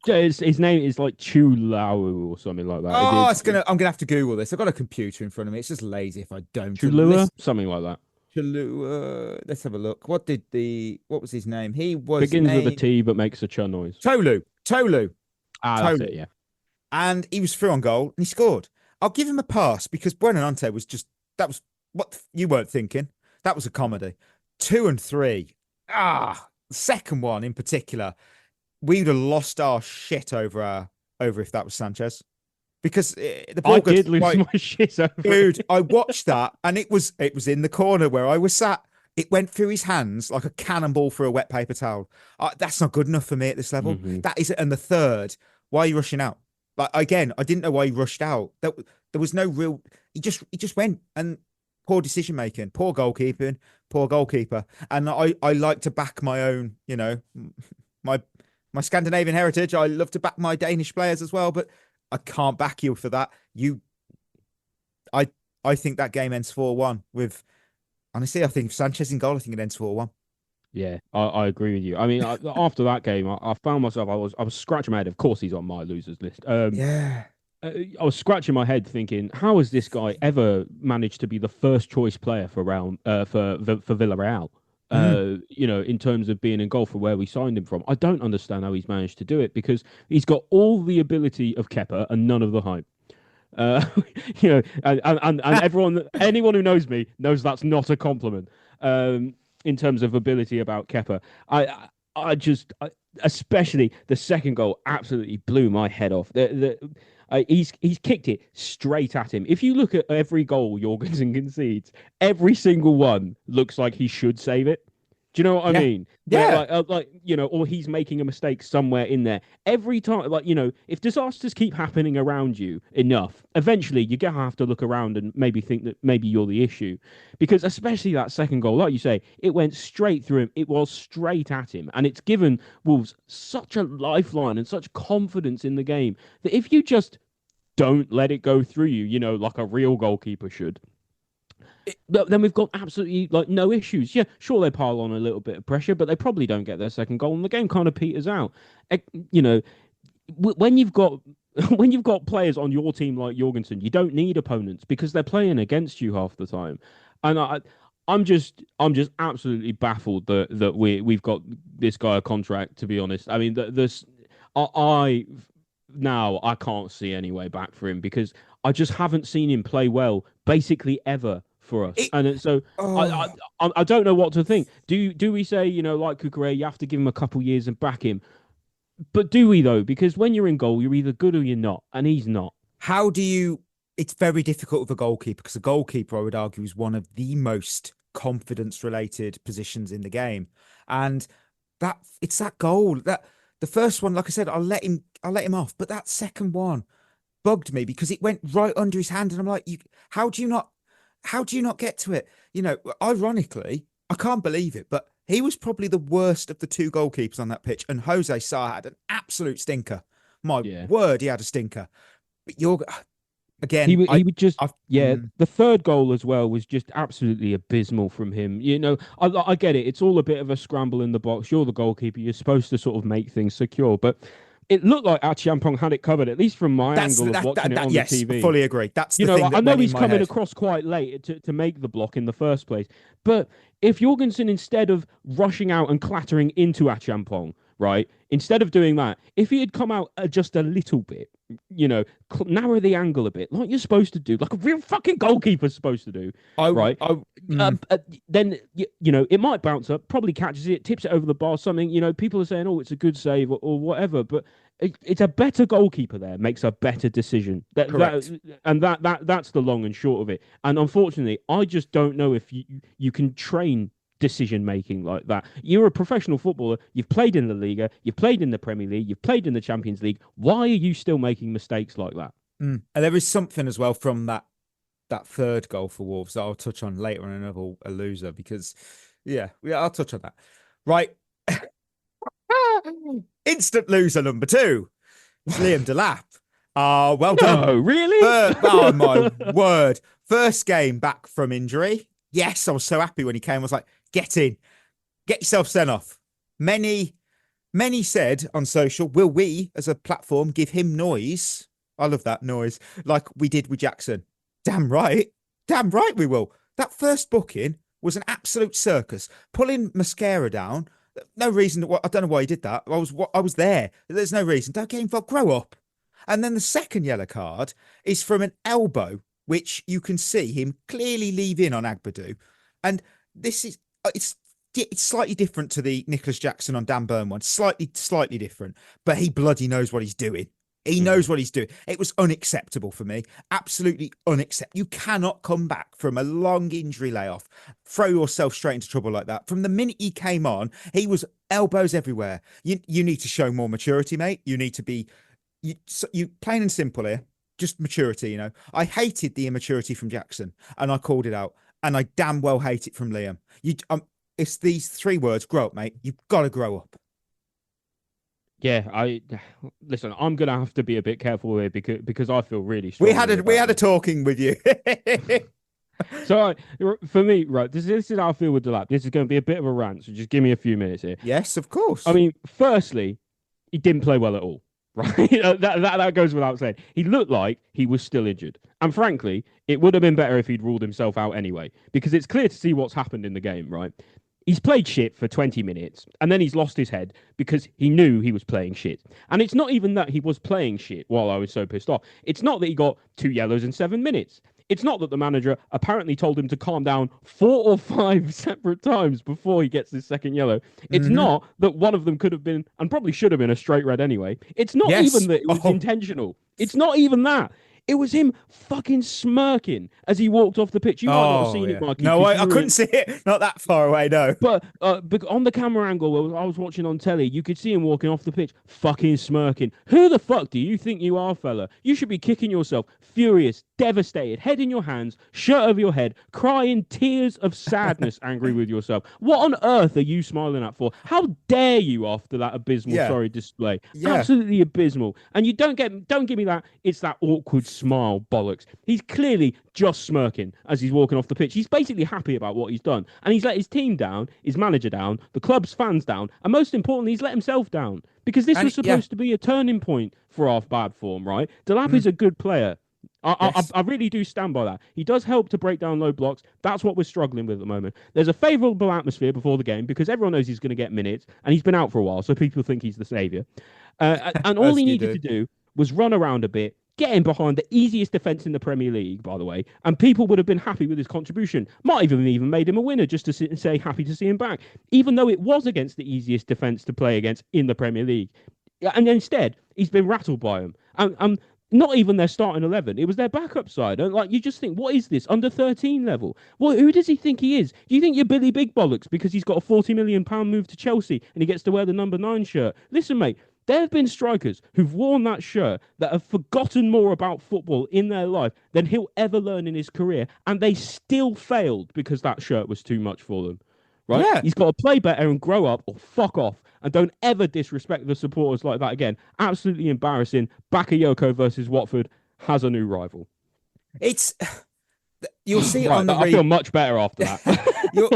name is like Chulao or something like that. I'm gonna have to Google this. I've got a computer in front of me. It's just lazy if I don't. Chulua, something like that. Chulua. Let's have a look. What was his name? He was begins with a T but makes a ch noise. Tolu. That's it, yeah. And he was through on goal and he scored. I'll give him a pass because Buonanotte that was what you weren't thinking. That was a comedy. 2 and 3. The second one in particular, we would have lost our shit over if that was Sanchez. Because the ball did lose my shit over. Dude, I watched that and it was in the corner where I was sat. It went through his hands like a cannonball through a wet paper towel. That's not good enough for me at this level. That is, and the third, why are you rushing out? Like again, I didn't know why he rushed out. There was no real. He just went, and poor decision making, poor goalkeeping, poor goalkeeper. And I like to back my own, my Scandinavian heritage. I love to back my Danish players as well, but I can't back you for that. I think that game ends 4-1 with. Honestly, I think if Sanchez in goal, I think it ends 4-1. Yeah, I agree with you. I mean, after that game, I found myself, I was scratching my head. Of course, he's on my losers list. I was scratching my head thinking, how has this guy ever managed to be the first choice player for Villarreal? In terms of being in goal for where we signed him from. I don't understand how he's managed to do it because he's got all the ability of Kepa and none of the hype. And anyone who knows me knows that's not a compliment in terms of ability about Kepa. I especially the second goal absolutely blew my head off. He's kicked it straight at him. If you look at every goal Jorgensen concedes, every single one looks like he should save it. Do you know what I mean? Yeah. Like or he's making a mistake somewhere in there. Every time, if disasters keep happening around you enough, eventually you're gonna have to look around and maybe think that maybe you're the issue, because especially that second goal, like you say, it went straight through him. It was straight at him, and it's given Wolves such a lifeline and such confidence in the game that if you just don't let it go through you, like a real goalkeeper should, then we've got absolutely no issues. Yeah, sure, they pile on a little bit of pressure, but they probably don't get their second goal, and the game kind of peters out. When you've got when you've got players on your team like Jorgensen, you don't need opponents because they're playing against you half the time. And I'm just absolutely baffled that we've got this guy a contract. To be honest, I mean, I can't see any way back for him because I just haven't seen him play well basically ever for us. I don't know what to think. Do we say, like Cucurella, you have to give him a couple years and back him? But do we though? Because when you're in goal, you're either good or you're not, and he's not. How do you? It's very difficult with a goalkeeper because a goalkeeper, I would argue, is one of the most confidence-related positions in the game, and it's that goal that the first one, like I said, I'll let him off, but that second one bugged me because it went right under his hand, and I'm like, how do you not get to it? Ironically, I can't believe it, but he was probably the worst of the two goalkeepers on that pitch, and Jose Sarr had an absolute stinker. My word, he had a stinker. But again, he would just the third goal as well was just absolutely abysmal from him. I get it. It's all a bit of a scramble in the box. You're the goalkeeper. You're supposed to sort of make things secure, but it looked like Achiampong had it covered, at least from my angle of watching it on the TV. Yes, fully agree. That's the thing that I know went he's in my coming head. across quite late to make the block in the first place, but if Jorgensen, instead of rushing out and clattering into Achiampong, right, instead of doing that, if he had come out just a little bit, narrow the angle a bit, like you're supposed to do, like a real fucking goalkeeper's supposed to do, then it might bounce up, probably catches it, tips it over the bar, something. People are saying, "Oh, it's a good save" or whatever, but it's a better goalkeeper there makes a better decision. That's the long and short of it. And unfortunately, I just don't know if you can train decision making like that. You're a professional footballer. You've played in the Liga. You've played in the Premier League. You've played in the Champions League. Why are you still making mistakes like that? And there is something as well from that third goal for Wolves that I'll touch on later on another a loser because I'll touch on that. Right. Instant loser number 2. Liam Delap. Well done. Oh, really? Oh my word. First game back from injury. Yes, I was so happy when he came. I was like, get in. Get yourself sent off. Many said on social, will we as a platform give him noise? I love that noise. Like we did with Jackson. Damn right we will. That first booking was an absolute circus. Pulling mascara down. No reason. I don't know why he did that. I was there. There's no reason. Don't get involved. Grow up. And then the second yellow card is from an elbow, which you can see him clearly leave in on Agbadou. And this is it's slightly different to the Nicholas Jackson on Dan Burn one. Slightly different. But he bloody knows what he's doing. He knows what he's doing. It was unacceptable for me. Absolutely unacceptable. You cannot come back from a long injury layoff, throw yourself straight into trouble like that. From the minute he came on, he was elbows everywhere. You need to show more maturity, mate. You need to be, you plain and simple here, just maturity, I hated the immaturity from Jackson and I called it out. And I damn well hate it from Liam. It's these 3 words, grow up, mate. You've got to grow up. Yeah, listen. I'm gonna have to be a bit careful here because I feel really strong. We had a talking with you. So for me, right, this is how I feel with Delap. This is going to be a bit of a rant, so just give me a few minutes here. Yes, of course. I mean, firstly, he didn't play well at all. Right, that goes without saying. He looked like he was still injured, and frankly, it would have been better if he'd ruled himself out anyway, because it's clear to see what's happened in the game. Right. He's played shit for 20 minutes and then he's lost his head because he knew he was playing shit. And it's not even that he was playing shit while I was so pissed off. It's not that he got 2 yellows in 7 minutes. It's not that the manager apparently told him to calm down 4 or 5 separate times before he gets his second yellow. It's not that one of them could have been, and probably should have been, a straight red anyway. It's not even that it was intentional. It's not even that. It was him fucking smirking as he walked off the pitch. You might not have seen it, Mikey. No, I couldn't see it. Not that far away, no. But on the camera angle I was watching on telly, you could see him walking off the pitch, fucking smirking. Who the fuck do you think you are, fella? You should be kicking yourself, furious, devastated, head in your hands, shirt over your head, crying tears of sadness, angry with yourself. What on earth are you smiling at for? How dare you after that abysmal, display? Yeah. Absolutely abysmal. And you don't give me that. It's that awkward smile bollocks. He's clearly just smirking as he's walking off the pitch. He's basically happy about what he's done, and he's let his team down, his manager down, the club's fans down, and most importantly, he's let himself down, because this was supposed to be a turning point for our bad form, right? Delap is a good player. I really do stand by that. He does help to break down low blocks. That's what we're struggling with at the moment. There's a favourable atmosphere before the game because everyone knows he's going to get minutes, and he's been out for a while, so people think he's the saviour. And all he needed to do was run around a bit, get him behind the easiest defence in the Premier League, by the way, and people would have been happy with his contribution. Might even made him a winner just to sit and say happy to see him back, even though it was against the easiest defence to play against in the Premier League. And instead, he's been rattled by them. And not even their starting 11. It was their backup side. And you just think, what is this? Under 13 level? Well, who does he think he is? Do you think you're Billy Big Bollocks because he's got a £40 million move to Chelsea and he gets to wear the number 9 shirt? Listen, mate, there have been strikers who've worn that shirt that have forgotten more about football in their life than he'll ever learn in his career, and they still failed because that shirt was too much for them. Right? Yeah. He's got to play better and grow up or fuck off, and don't ever disrespect the supporters like that again. Absolutely embarrassing. Bakayoko versus Watford has a new rival. You'll see it on the. I feel much better after that. Look,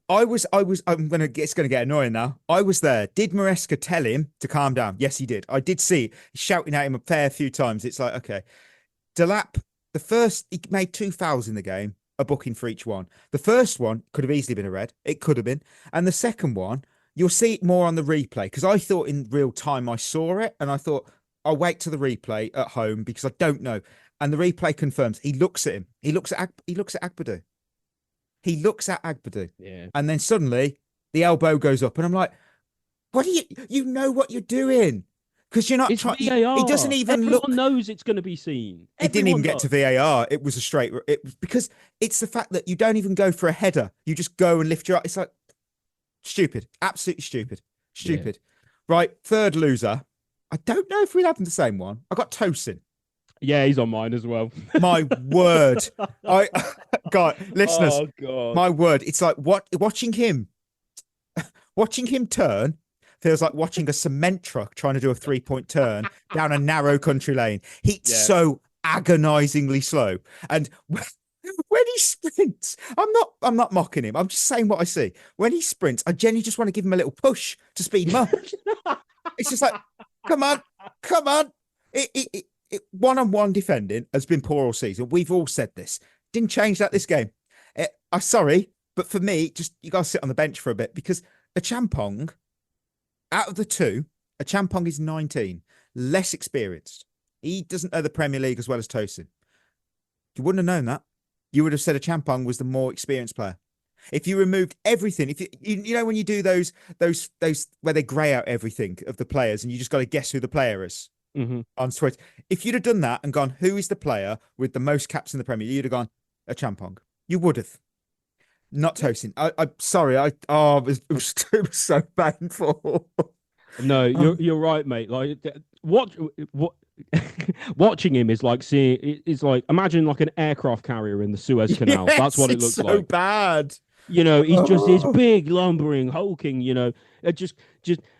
it's going to get annoying now. I was there. Did Maresca tell him to calm down? Yes, he did. I did see shouting at him a fair few times. It's like, okay, Delap, he made 2 fouls in the game, a booking for each one. The first one could have easily been a red. It could have been. And the second one, you'll see it more on the replay, because I thought in real time I saw it, and I thought I'll wait to the replay at home because I don't know. And the replay confirms he looks at him. He looks at Agbadu. He looks at Agbadu. Yeah. And then suddenly the elbow goes up, and I'm like, what are you know what you're doing? Because you're not trying. He doesn't even look. Everyone knows it's going to be seen. It didn't even get to VAR. It was a straight. Because it's the fact that you don't even go for a header. You just go and lift your. It's like stupid. Absolutely stupid. Stupid. Yeah. Right. Third loser. I don't know if we'll have the same one. I got Tosin. Yeah, he's on mine as well. My word. Listeners. Oh, God. My word. It's like watching him turn feels like watching a cement truck trying to do a 3-point turn down a narrow country lane. He's so agonizingly slow. And when he sprints, I'm not mocking him. I'm just saying what I see. When he sprints, I genuinely just want to give him a little push to speed him up. It's just like, come on. One-on-one defending has been poor all season. We've all said this. Didn't change that this game. I'm sorry, but for me, just you got to sit on the bench for a bit, because a Champong, out of the two, a Champong is 19, less experienced. He doesn't know the Premier League as well as Tosin. You wouldn't have known that. You would have said a Champong was the more experienced player. If you removed everything, if you know when you do those where they grey out everything of the players and you just got to guess who the player is. Mm-hmm. On Twitter. If you'd have done that and gone, who is the player with the most caps in the Premier League, you'd have gone, a Champong. You would have. Not Tosin. I'm sorry. It was so painful. No, you're right, mate. Like what watching him is like imagine like an aircraft carrier in the Suez Canal. Yes, that's what it looks like. So bad. You know, he's just this big, lumbering, hulking, just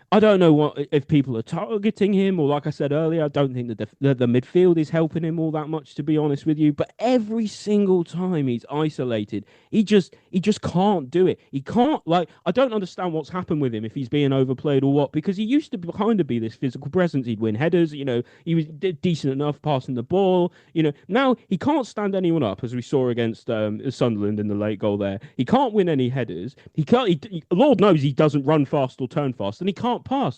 I don't know if people are targeting him, or like I said earlier, I don't think the midfield is helping him all that much, to be honest with you. But every single time he's isolated, he just can't do it. He can't, I don't understand what's happened with him, if he's being overplayed or what, because he used to kind of be this physical presence. He'd win headers, he was decent enough passing the ball. Now he can't stand anyone up, as we saw against Sunderland in the late goal there. He can't win any headers. Lord knows he doesn't run fast or turn fast, and he can't pass.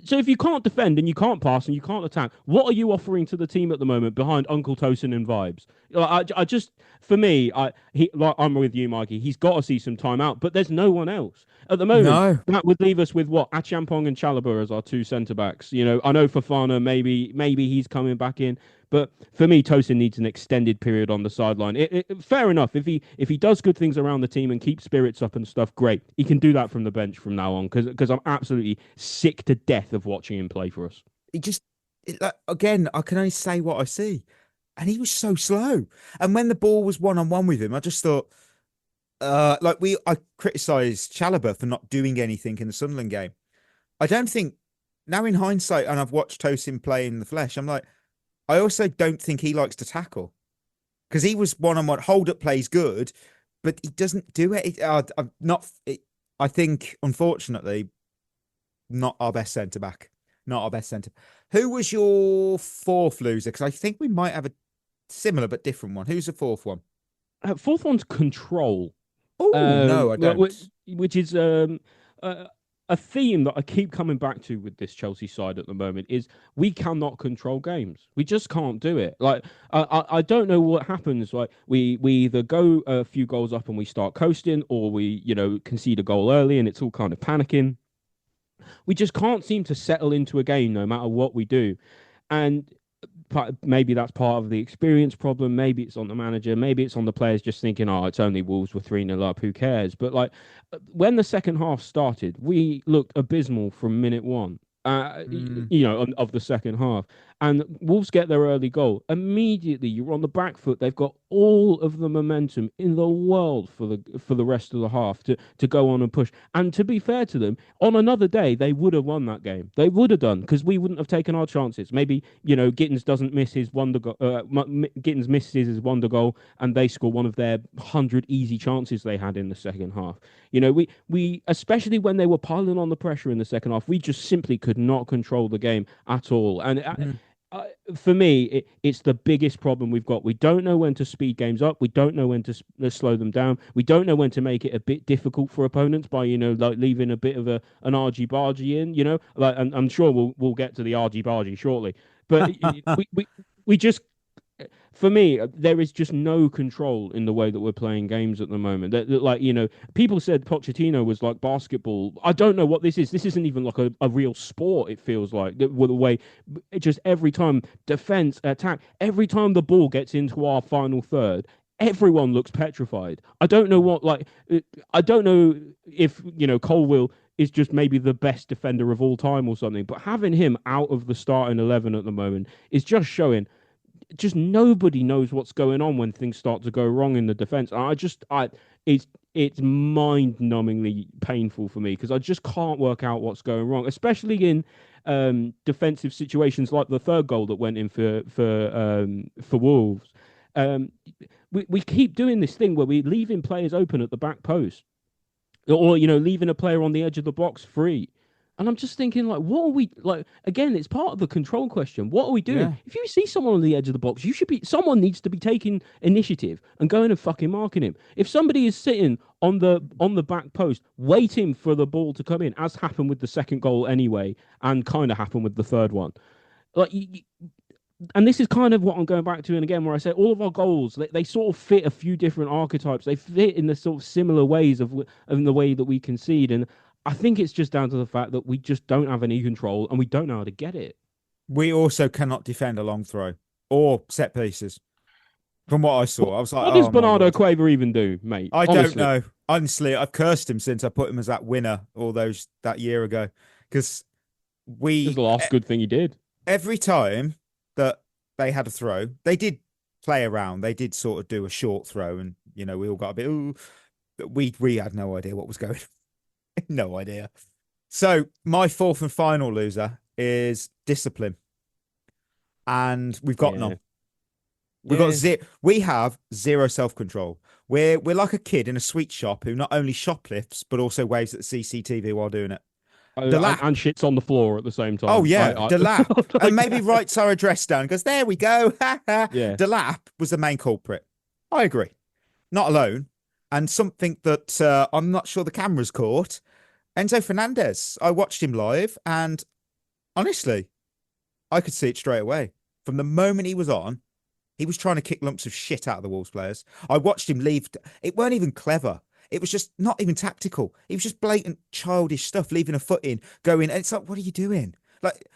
So if you can't defend and you can't pass and you can't attack, what are you offering to the team at the moment behind Uncle Tosin and vibes? I'm with you, Mikey. He's got to see some time out, but there's no one else at the moment. No. That would leave us with what? Achampong and Chalobah as our two centre backs. I know Fofana, maybe he's coming back in, But for me, Tosin needs an extended period on the sideline. Fair enough. If he does good things around the team and keeps spirits up and stuff, great. He can do that from the bench from now on because I'm absolutely sick to death of watching him play for us. Again, I can only say what I see. And he was so slow. And when the ball was one-on-one with him, I just thought, I criticised Chalobah for not doing anything in the Sunderland game. I don't think, now in hindsight, and I've watched Tosin play in the flesh, I'm like, I also don't think he likes to tackle. Because he was one-on-one, hold-up plays good, but he doesn't do it. I think, unfortunately, not our best centre-back. Not our best centre. Who was your fourth loser? Because I think we might have a similar but different one. Who's the fourth one? Fourth one's control. Oh, no, I don't. Which is a theme that I keep coming back to with this Chelsea side at the moment is we cannot control games. We just can't do it. Like, I don't know what happens. Like, we either go a few goals up and we start coasting, or we, concede a goal early and it's all kind of panicking. We just can't seem to settle into a game no matter what we do. And maybe that's part of the experience problem. Maybe it's on the manager. Maybe it's on the players just thinking, it's only Wolves with 3-0 up. Who cares? But when the second half started, we looked abysmal from minute one. Of the second half. And Wolves get their early goal. Immediately, you're on the back foot. They've got all of the momentum in the world for the rest of the half to go on and push. And to be fair to them, on another day, they would have won that game. They would have done, because we wouldn't have taken our chances. Maybe, Gittens doesn't miss his wonder goal. Gittens misses his wonder goal, and they score one of their 100 easy chances they had in the second half. We especially when they were piling on the pressure in the second half, we just simply could not control the game at all. And for me, it's the biggest problem we've got. We don't know when to speed games up. We don't know when to slow them down. We don't know when to make it a bit difficult for opponents by, leaving a bit of an argy-bargy in, and I'm sure we'll get to the argy-bargy shortly. But we just, for me, there is just no control in the way that we're playing games at the moment. People said Pochettino was like basketball. I don't know what this is. This isn't even like a real sport, it feels like. With the way, it just every time, defense, attack, every time the ball gets into our final third, everyone looks petrified. I don't know I don't know if, Colwill is just maybe the best defender of all time or something, but having him out of the starting 11 at the moment is just showing just nobody knows what's going on when things start to go wrong in the defense. It's mind-numbingly painful for me because I just can't work out what's going wrong, especially in defensive situations like the third goal that went in for Wolves. We keep doing this thing where we're leaving players open at the back post, or leaving a player on the edge of the box free. And I'm just thinking, what are we again? It's part of the control question. What are we doing? Yeah. If you see someone on the edge of the box, someone needs to be taking initiative and going and fucking marking him. If somebody is sitting on the back post waiting for the ball to come in, as happened with the second goal anyway, and kind of happened with the third one, and this is kind of what I'm going back to, and again, where I say all of our goals, they sort of fit a few different archetypes. They fit in the sort of similar ways of the way that we concede, and I think it's just down to the fact that we just don't have any control and we don't know how to get it. We also cannot defend a long throw or set pieces. From what I saw, I was like, what does Bernardo Cueva even do, mate? Don't know. Honestly, I've cursed him since I put him as that winner that year ago. Because it was the last good thing he did. Every time that they had a throw, they did play around. They did sort of do a short throw, and we all got a bit. Ooh, we had no idea what was going on. No idea. So my fourth and final loser is discipline, and we've got none. We have zero self-control. We're like a kid in a sweet shop who not only shoplifts but also waves at the CCTV while doing it. And shits on the floor at the same time. Oh yeah, Delap, and maybe writes our address down and goes, "There we go." Yeah. Delap was the main culprit. I agree. Not alone. And something that I'm not sure the cameras caught, Enzo Fernandez. I watched him live, and honestly, I could see it straight away. From the moment he was on, he was trying to kick lumps of shit out of the Wolves players. I watched him leave. It weren't even clever. It was just not even tactical. It was just blatant childish stuff, leaving a foot in, going, and it's like, what are you doing? like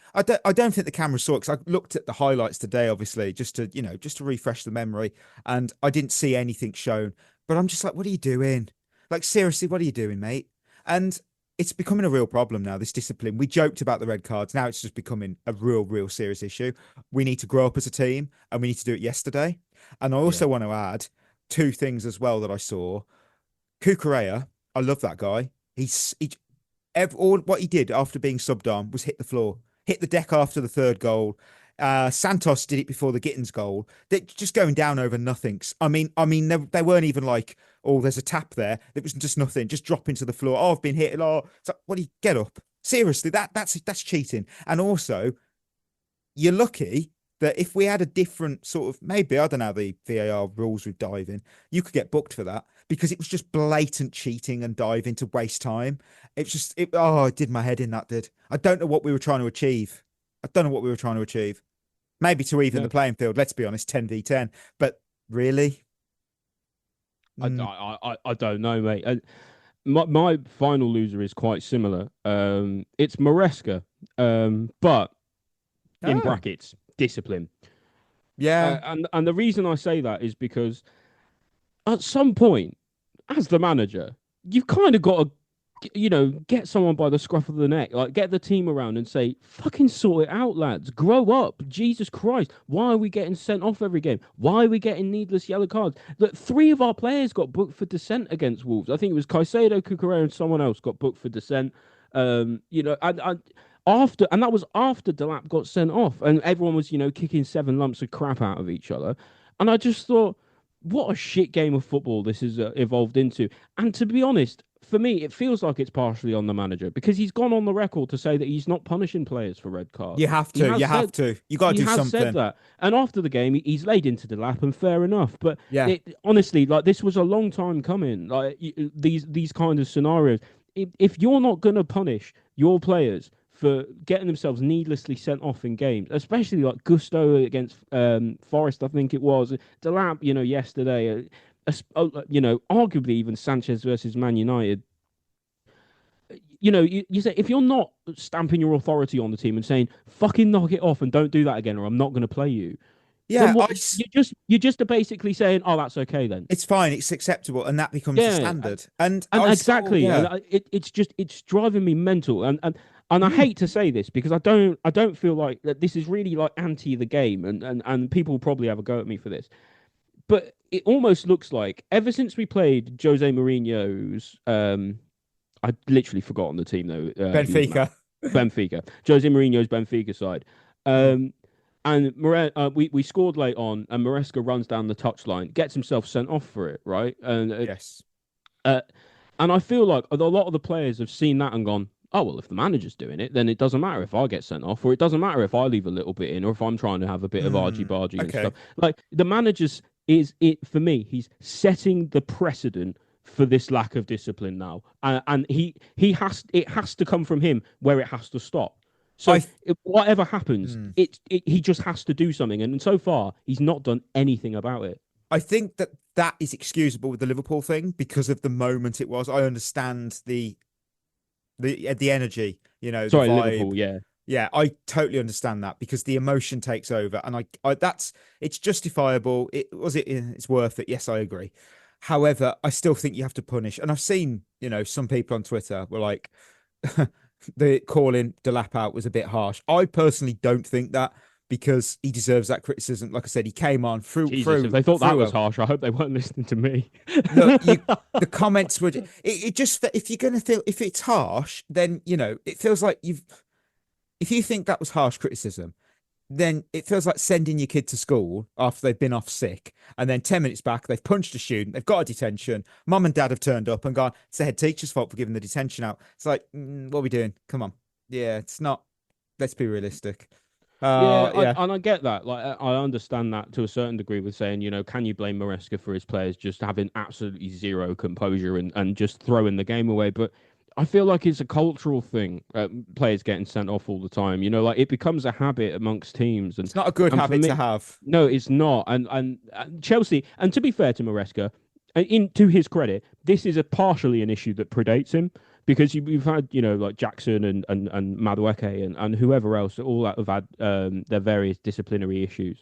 I don't think the camera saw it, because I looked at the highlights today, obviously, just to refresh the memory, and I didn't see anything shown. But I'm just like, what are you doing? Like, seriously, what are you doing, mate? And it's becoming a real problem now, this discipline. We joked about the red cards. Now it's just becoming a real serious issue. We need to grow up as a team, and we need to do it yesterday. And I also want to add two things as well that I saw. Cucurella, I love that guy. All what he did after being subbed on was hit the floor, hit the deck after the third goal. Santos did it before the Gittens goal. They're just going down over nothings. I mean, they weren't even like, oh, there's a tap there. It was just nothing, just dropping to the floor. Oh, I've been hit. Oh, it's like, what do you get up? Seriously, that's cheating. And also, you're lucky that if we had a different sort of, maybe, I don't know, the VAR rules with diving, you could get booked for that, because it was just blatant cheating and diving to waste time. It's just, it did my head in, that did. I don't know what we were trying to achieve. Maybe to even the playing field, let's be honest, 10v10. But really? I don't know, mate. My final loser is quite similar. It's Maresca, but in brackets, discipline. Yeah. And the reason I say that is because at some point, as the manager, you've kind of got to, get someone by the scruff of the neck, like get the team around and say, fucking sort it out, lads. Grow up. Jesus Christ. Why are we getting sent off every game? Why are we getting needless yellow cards? Look, 3 of our players got booked for dissent against Wolves. I think it was Caicedo, Cucurella, and someone else got booked for dissent. And that was after Delap got sent off, and everyone was, kicking 7 lumps of crap out of each other. And I just thought, what a shit game of football this has evolved into. And to be honest, for me, it feels like it's partially on the manager, because he's gone on the record to say that he's not punishing players for red cards. You have to. You have to. You got to do something. He has said that. And after the game, he's laid into the lap, and fair enough. But honestly, like, this was a long time coming. Like, these kind of scenarios. If you're not going to punish your players for getting themselves needlessly sent off in games, especially like Gusto against Forest, I think it was, Delap, yesterday, arguably even Sanchez versus Man United. You say, if you're not stamping your authority on the team and saying, fucking knock it off and don't do that again, or I'm not going to play you. Yeah, you're just basically saying, oh, that's okay then. It's fine, it's acceptable, and that becomes the standard. And exactly, it's driving me mental. And I hate to say this, because I don't feel like that this is really like anti the game, and people probably have a go at me for this. But it almost looks like ever since we played Jose Mourinho's, I'd literally forgotten the team though. Benfica. Jose Mourinho's Benfica side. And we scored late on, and Maresca runs down the touchline, gets himself sent off for it, right? And yes. And I feel like a lot of the players have seen that and gone, oh, well, if the manager's doing it, then it doesn't matter if I get sent off, or it doesn't matter if I leave a little bit in, or if I'm trying to have a bit of argy-bargy and stuff. Like, the manager's for me, he's setting the precedent for this lack of discipline now. And it has to come from him where it has to stop. So whatever happens, he just has to do something. And so far, he's not done anything about it. I think that is excusable with the Liverpool thing because of the moment it was. I understand the energy, the vibe. Liverpool, yeah. Yeah, I totally understand that because the emotion takes over, and it's justifiable. It's worth it. Yes, I agree. However, I still think you have to punish. And I've seen, some people on Twitter were like, the calling Delap out was a bit harsh. I personally don't think that, because he deserves that criticism. Like I said, he came on through. If they thought that was harsh, I hope they weren't listening to me. Look, the comments were. It just, if you're going to feel, if it's harsh, then it feels like you've. If you think that was harsh criticism, then it feels like sending your kid to school after they've been off sick, and then 10 minutes back, they've punched a student, they've got a detention, mum and dad have turned up and gone, it's the head teacher's fault for giving the detention out. It's like, what are we doing? Come on. Yeah, it's not. Let's be realistic. And I get that. Like, I understand that to a certain degree with saying, can you blame Maresca for his players just having absolutely zero composure and just throwing the game away? But I feel like it's a cultural thing. Players getting sent off all the time. Like, it becomes a habit amongst teams, and it's not a good habit to have. No, it's not. And Chelsea. And to be fair to Maresca, to his credit, this is partially an issue that predates him, because you've had, like Jackson and Madueke and whoever else, all that have had their various disciplinary issues.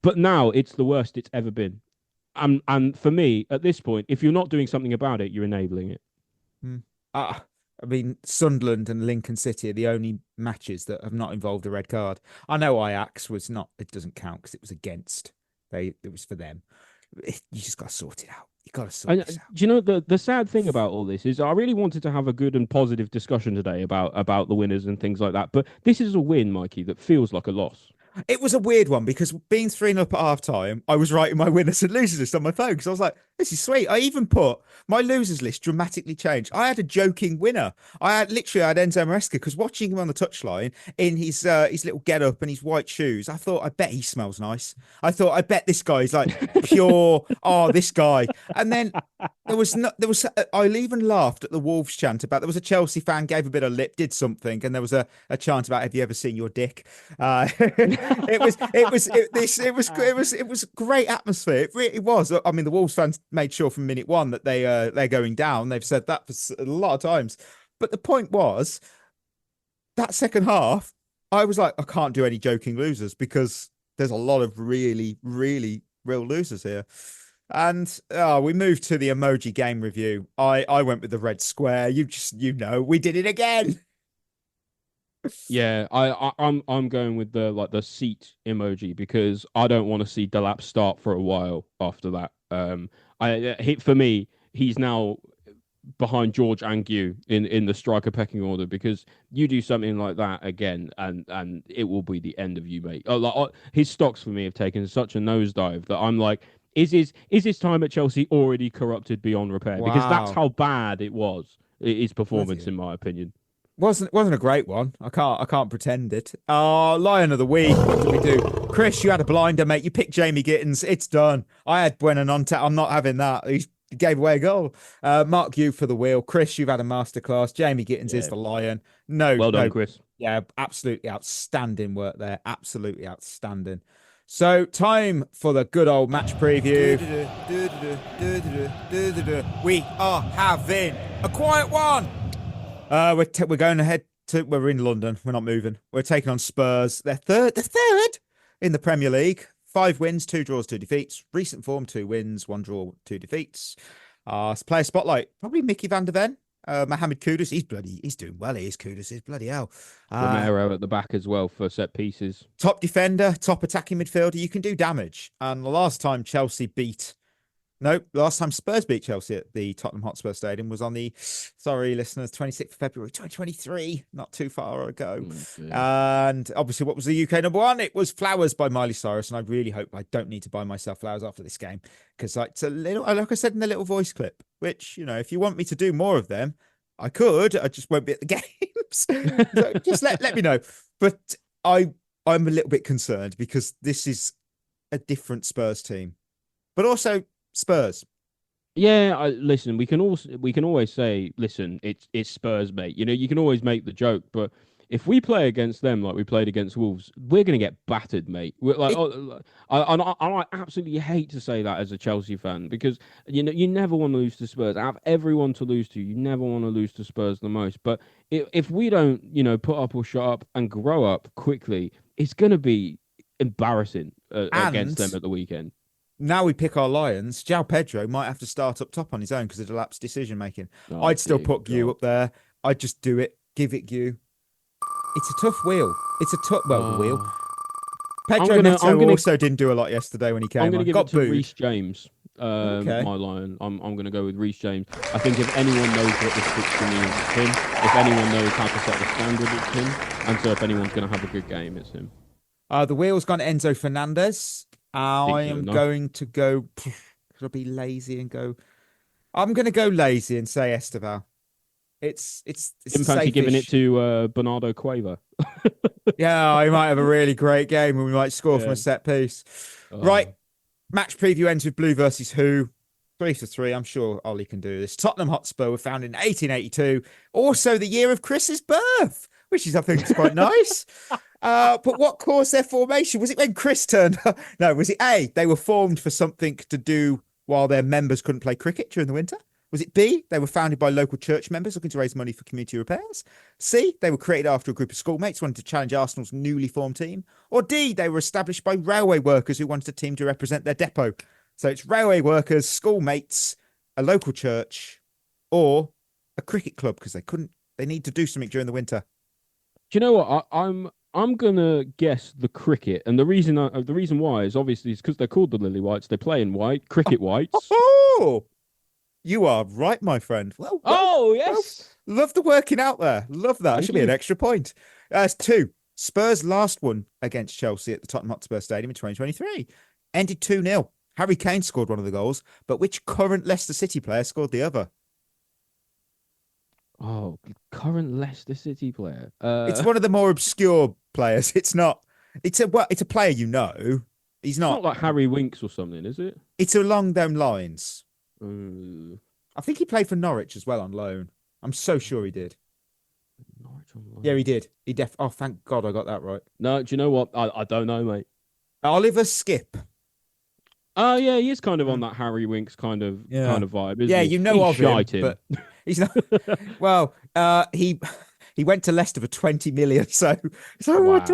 But now it's the worst it's ever been. And for me, at this point, if you're not doing something about it, you're enabling it. I mean, Sunderland and Lincoln City are the only matches that have not involved a red card. I know Ajax was not, it doesn't count because it was against. It was for them. You just got to sort it out. You got to sort this out. Do you know the sad thing about all this is I really wanted to have a good and positive discussion today about the winners and things like that. But this is a win, Mikey, that feels like a loss. It was a weird one because being 3-0 up at half time, I was writing my winners and losers list on my phone because I was like, this is sweet. I even put my losers list dramatically changed. I had a joking winner. I had Enzo Maresca because watching him on the touchline in his little get up and his white shoes, I thought, I bet he smells nice. I thought, I bet this guy's like pure. Oh, this guy. And then I even laughed at the Wolves chant about, there was a Chelsea fan gave a bit of lip, did something. And there was a chant about, have you ever seen your dick? It was great atmosphere. It really was. I mean, the Wolves fans made sure from minute one that they're going down. They've said that for a lot of times. But the point was that second half, I was like, I can't do any joking losers because there's a lot of really, really real losers here. And we moved to the emoji game review. I went with the red square. We did it again. Yeah, I'm going with the seat emoji because I don't want to see Delap start for a while after that. For me, he's now behind George and Gu in the striker pecking order because you do something like that again and it will be the end of you, mate. His stocks for me have taken such a nosedive that I'm like, is his time at Chelsea already corrupted beyond repair? Wow. Because that's how bad it was. His performance, in my opinion. Wasn't a great one. I can't pretend it. Lion of the week. What did we do? Chris, you had a blinder, mate. You picked Jamie Gittens. It's done. I had Buenanote. I'm not having that. He gave away a goal. Mark, you for the wheel. Chris, you've had a masterclass. Jamie Gittens is the lion. Well done, Chris. Yeah, absolutely outstanding work there. Absolutely outstanding. So, time for the good old match preview. We are having a quiet one. We're going ahead we're in London. We're not moving. We're taking on Spurs. They're third in the Premier League. 5 wins, 2 draws, 2 defeats. Recent form, 2 wins, 1 draw, 2 defeats. Player spotlight, probably Mickey van der Ven. Mohamed Kudus, he's doing well. He is Kudus, he's bloody hell. Romero at the back as well for set pieces. Top defender, top attacking midfielder. You can do damage. And the last time Spurs beat Chelsea at the Tottenham Hotspur Stadium was on the, sorry listeners, 26th of February 2023, not too far ago. And obviously, what was the UK number 1? It was Flowers by Miley Cyrus. And I really hope I don't need to buy myself flowers after this game because it's a little, like I said in the little voice clip, which, if you want me to do more of them, I could. I just won't be at the games. So just let me know. But I'm a little bit concerned because this is a different Spurs team, but also Spurs. Yeah, listen, we can always say, listen, it's Spurs, mate. You can always make the joke, but if we play against them like we played against Wolves, we're going to get battered, mate. I absolutely hate to say that as a Chelsea fan because you never want to lose to Spurs. Out of everyone to lose to, you never want to lose to Spurs the most. But if we don't, put up or shut up and grow up quickly, it's going to be embarrassing against them at the weekend. Now we pick our Lions. João Pedro might have to start up top on his own because of Delap's decision making. I'd still put Gu up there. I'd just do it. Give it Gu. It's a tough wheel. The wheel. Pedro Neto also didn't do a lot yesterday when he came on. I'm going to give it to Reece James, my Lion. I'm going to go with Reece James. I think if anyone knows what this fixture means, it's him. If anyone knows how to set the standard, it's him. And so if anyone's going to have a good game, it's him. The wheel's gone Enzo Fernandez. I am going to go. Should I be lazy and go? I'm going to go lazy and say Esteval. It's didn't fancy giving it to Bernardo Cueva. Yeah, he might have a really great game and we might score from a set piece. Right, match preview ends with Blue versus Who. 3-3. I'm sure Ollie can do this. Tottenham Hotspur were founded in 1882. Also the year of Chris's birth, which I think is quite nice. But what caused their formation? Was it when Chris turned up? No, was it A, they were formed for something to do while their members couldn't play cricket during the winter? Was it B, they were founded by local church members looking to raise money for community repairs? C, they were created after a group of schoolmates wanted to challenge Arsenal's newly formed team? Or D, they were established by railway workers who wanted a team to represent their depot? So it's railway workers, schoolmates, a local church, or a cricket club because they need to do something during the winter. Do you know what? I'm gonna guess the cricket, and the reason why is obviously because they're called the Lily Whites. They play in white, cricket whites. Oh, you are right, my friend. Well, Yes. Well, love the working out there. Love that. Thank Should be you. an extra point. That's 2. Spurs last won against Chelsea at the Tottenham Hotspur Stadium in 2023. Ended 2-0. Harry Kane scored one of the goals, but which current Leicester City player scored the other? Oh, current Leicester City player. It's one of the more obscure players. It's not. It's a player you know. He's not. It's not like Harry Winks or something, is it? It's along them lines. I think he played for Norwich as well on loan. I'm so sure he did. Norwich on loan. Yeah, he did. Oh, thank God I got that right. No, do you know what? I don't know, mate. Oliver Skip. Oh yeah, he is kind of on that Harry Winks kind of vibe. Isn't he? You know he's of him, shite but he's not. Well, he went to Leicester for 20 million. So Wow.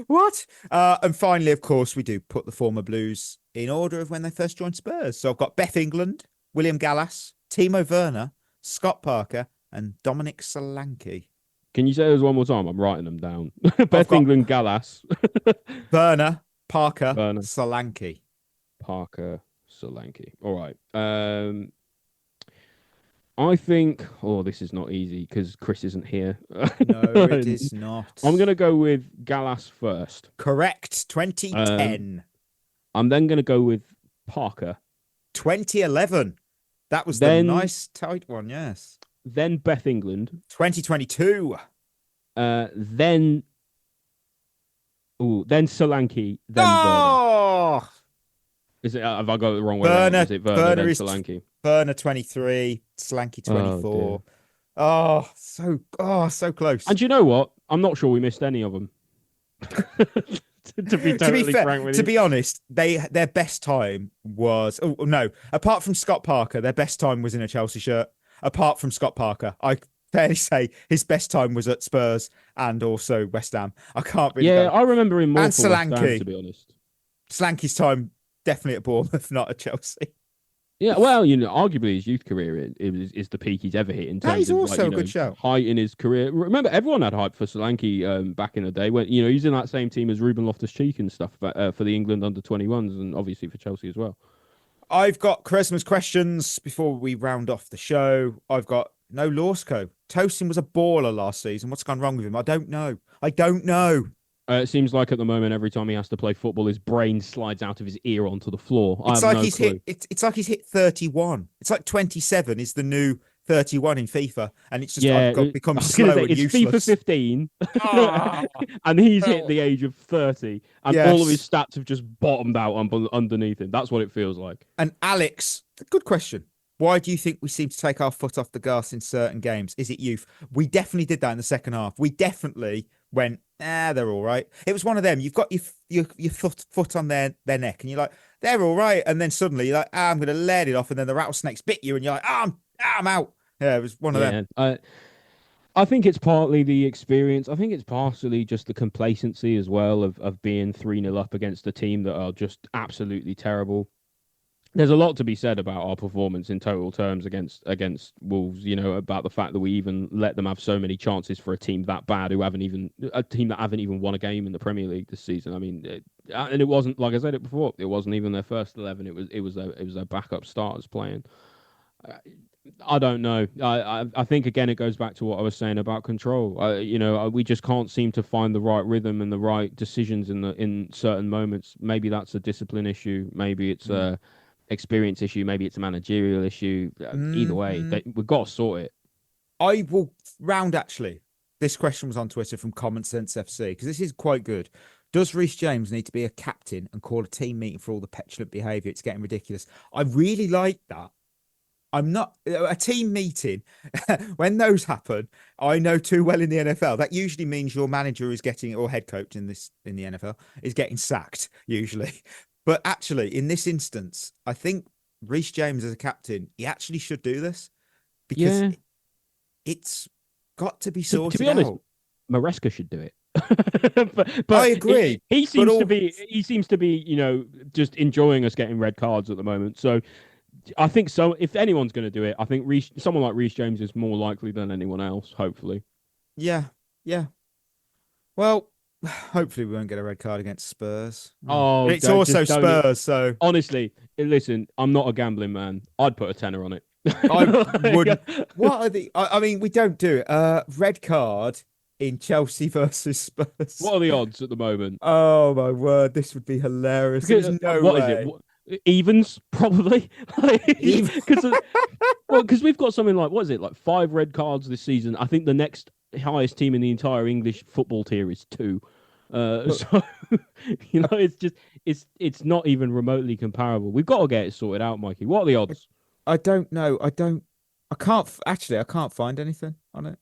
what? And finally, of course, we do put the former Blues in order of when they first joined Spurs. So I've got Beth England, William Gallas, Timo Werner, Scott Parker, and Dominic Solanke. Can you say those one more time? I'm writing them down. Beth England, Gallas, Werner, Parker, Werner. Solanke. Parker, Solanke. All right. I think. Oh, this is not easy because Chris isn't here. No, it is not. I'm going to go with Gallas first. Correct. 2010. I'm then going to go with Parker. 2011. That was the nice tight one. Yes. Then Beth England. 2022. Then Solanke. Then Werner. Is it? Have I got it the wrong way? Is it Werner then Solanke? Werner 23, Solanke 24. Oh, so close. And you know what? I'm not sure we missed any of them. to be totally frank with you. To be honest, their best time was apart from Scott Parker, their best time was in a Chelsea shirt. Apart from Scott Parker, I fairly say his best time was at Spurs and also West Ham. I can't really. Yeah, I remember him more and for West Solanke, Ham, to be honest. Solanke's time definitely at Bournemouth, not at Chelsea. Yeah, well, arguably his youth career is the peak he's ever hit in terms he's of also a good shout. Height in his career. Remember, everyone had hype for Solanke back in the day when he's in that same team as Ruben Loftus-Cheek and stuff for the England under-21s and obviously for Chelsea as well. I've got Quaresma's questions before we round off the show. I've got no Lorsko. Tosin was a baller last season. What's gone wrong with him? I don't know. It seems like at the moment, every time he has to play football, his brain slides out of his ear onto the floor. It's like he's hit 31. It's like 27 is the new 31 in FIFA, and it's just become slow and it's useless. FIFA 15, and he's hit the age of 30, and all of his stats have just bottomed out underneath him. That's what it feels like. And Alex, good question. Why do you think we seem to take our foot off the gas in certain games? Is it youth? We definitely did that in the second half. We definitely went, they're all right. It was one of them. You've got your foot on their neck, and you're like, they're all right. And then suddenly you're like, I'm going to let it off, and then the rattlesnakes bit you, and you're like, I'm out. Yeah, it was one of them. I think it's partly the experience. I think it's partially just the complacency as well of being 3-0 up against a team that are just absolutely terrible. There's a lot to be said about our performance in total terms against Wolves, about the fact that we even let them have so many chances for a team that bad who haven't even won a game in the Premier League this season. I mean, and it wasn't, like I said it before, it wasn't even their first 11. It was their backup starters playing. I don't know. I think again it goes back to what I was saying about control. We just can't seem to find the right rhythm and the right decisions in certain moments. Maybe that's a discipline issue. Maybe it's a experience issue. Maybe it's a managerial issue. Either way, we've got to sort it. I will round actually. This question was on Twitter from Common Sense FC because this is quite good. Does Reece James need to be a captain and call a team meeting for all the petulant behaviour? It's getting ridiculous. I really like that. I'm not a team meeting. When those happen, I know too well in the NFL. That usually means your manager is getting, or head coach in the NFL is getting sacked usually. But actually, in this instance, I think Reece James as a captain, he actually should do this because it's got to be sorted to be honest, out. Maresca should do it. but I agree. He seems to be, just enjoying us getting red cards at the moment. So I think if anyone's going to do it, I think someone like Reece James is more likely than anyone else, hopefully. Yeah. Well, hopefully we won't get a red card against Spurs. Oh, it's also Spurs, so honestly, listen, I'm not a gambling man. I'd put a tenner on it. I wouldn't. What are the? I mean, we don't do it. Red card in Chelsea versus Spurs. What are the odds at the moment? Oh my word, this would be hilarious. There's no what way. Is it? Evens, probably. Because we've got something like, what is it, like 5 red cards this season. I think the next highest team in the entire English football tier is 2. So it's not even remotely comparable. We've got to get it sorted out, Mikey. What are the odds? I don't know. I can't find anything on it.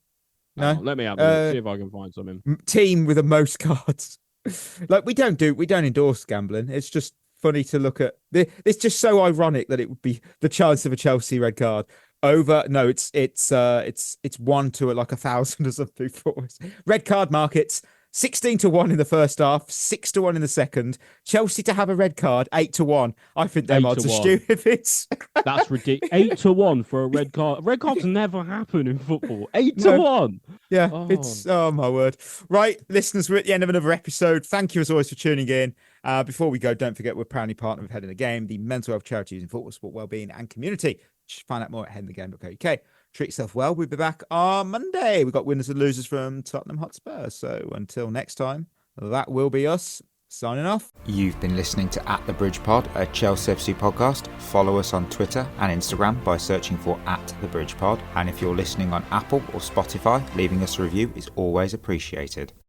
No. Let me have a look, see if I can find something. Team with the most cards. Like we don't endorse gambling. It's just funny to look at. It's just so ironic that it would be the chance of a Chelsea red card over. No, it's 1 to like 1,000 or something for us. Red card markets 16-1 in the first half, 6-1 in the second. Chelsea to have a red card 8-1. I think their odds are stupid. That's ridiculous. 8-1 for a red card. Red cards never happen in football. 8-1. Yeah, it's my word. Right, listeners, we're at the end of another episode. Thank you as always for tuning in. Before we go, don't forget we're proudly partnered with Head in the Game, the mental health charity using football, sport, wellbeing, and community. Just find out more at headinthegame.co.uk. Treat yourself well. We'll be back on Monday. We've got winners and losers from Tottenham Hotspur. So until next time, that will be us signing off. You've been listening to At the Bridge Pod, a Chelsea FC podcast. Follow us on Twitter and Instagram by searching for At the Bridge Pod. And if you're listening on Apple or Spotify, leaving us a review is always appreciated.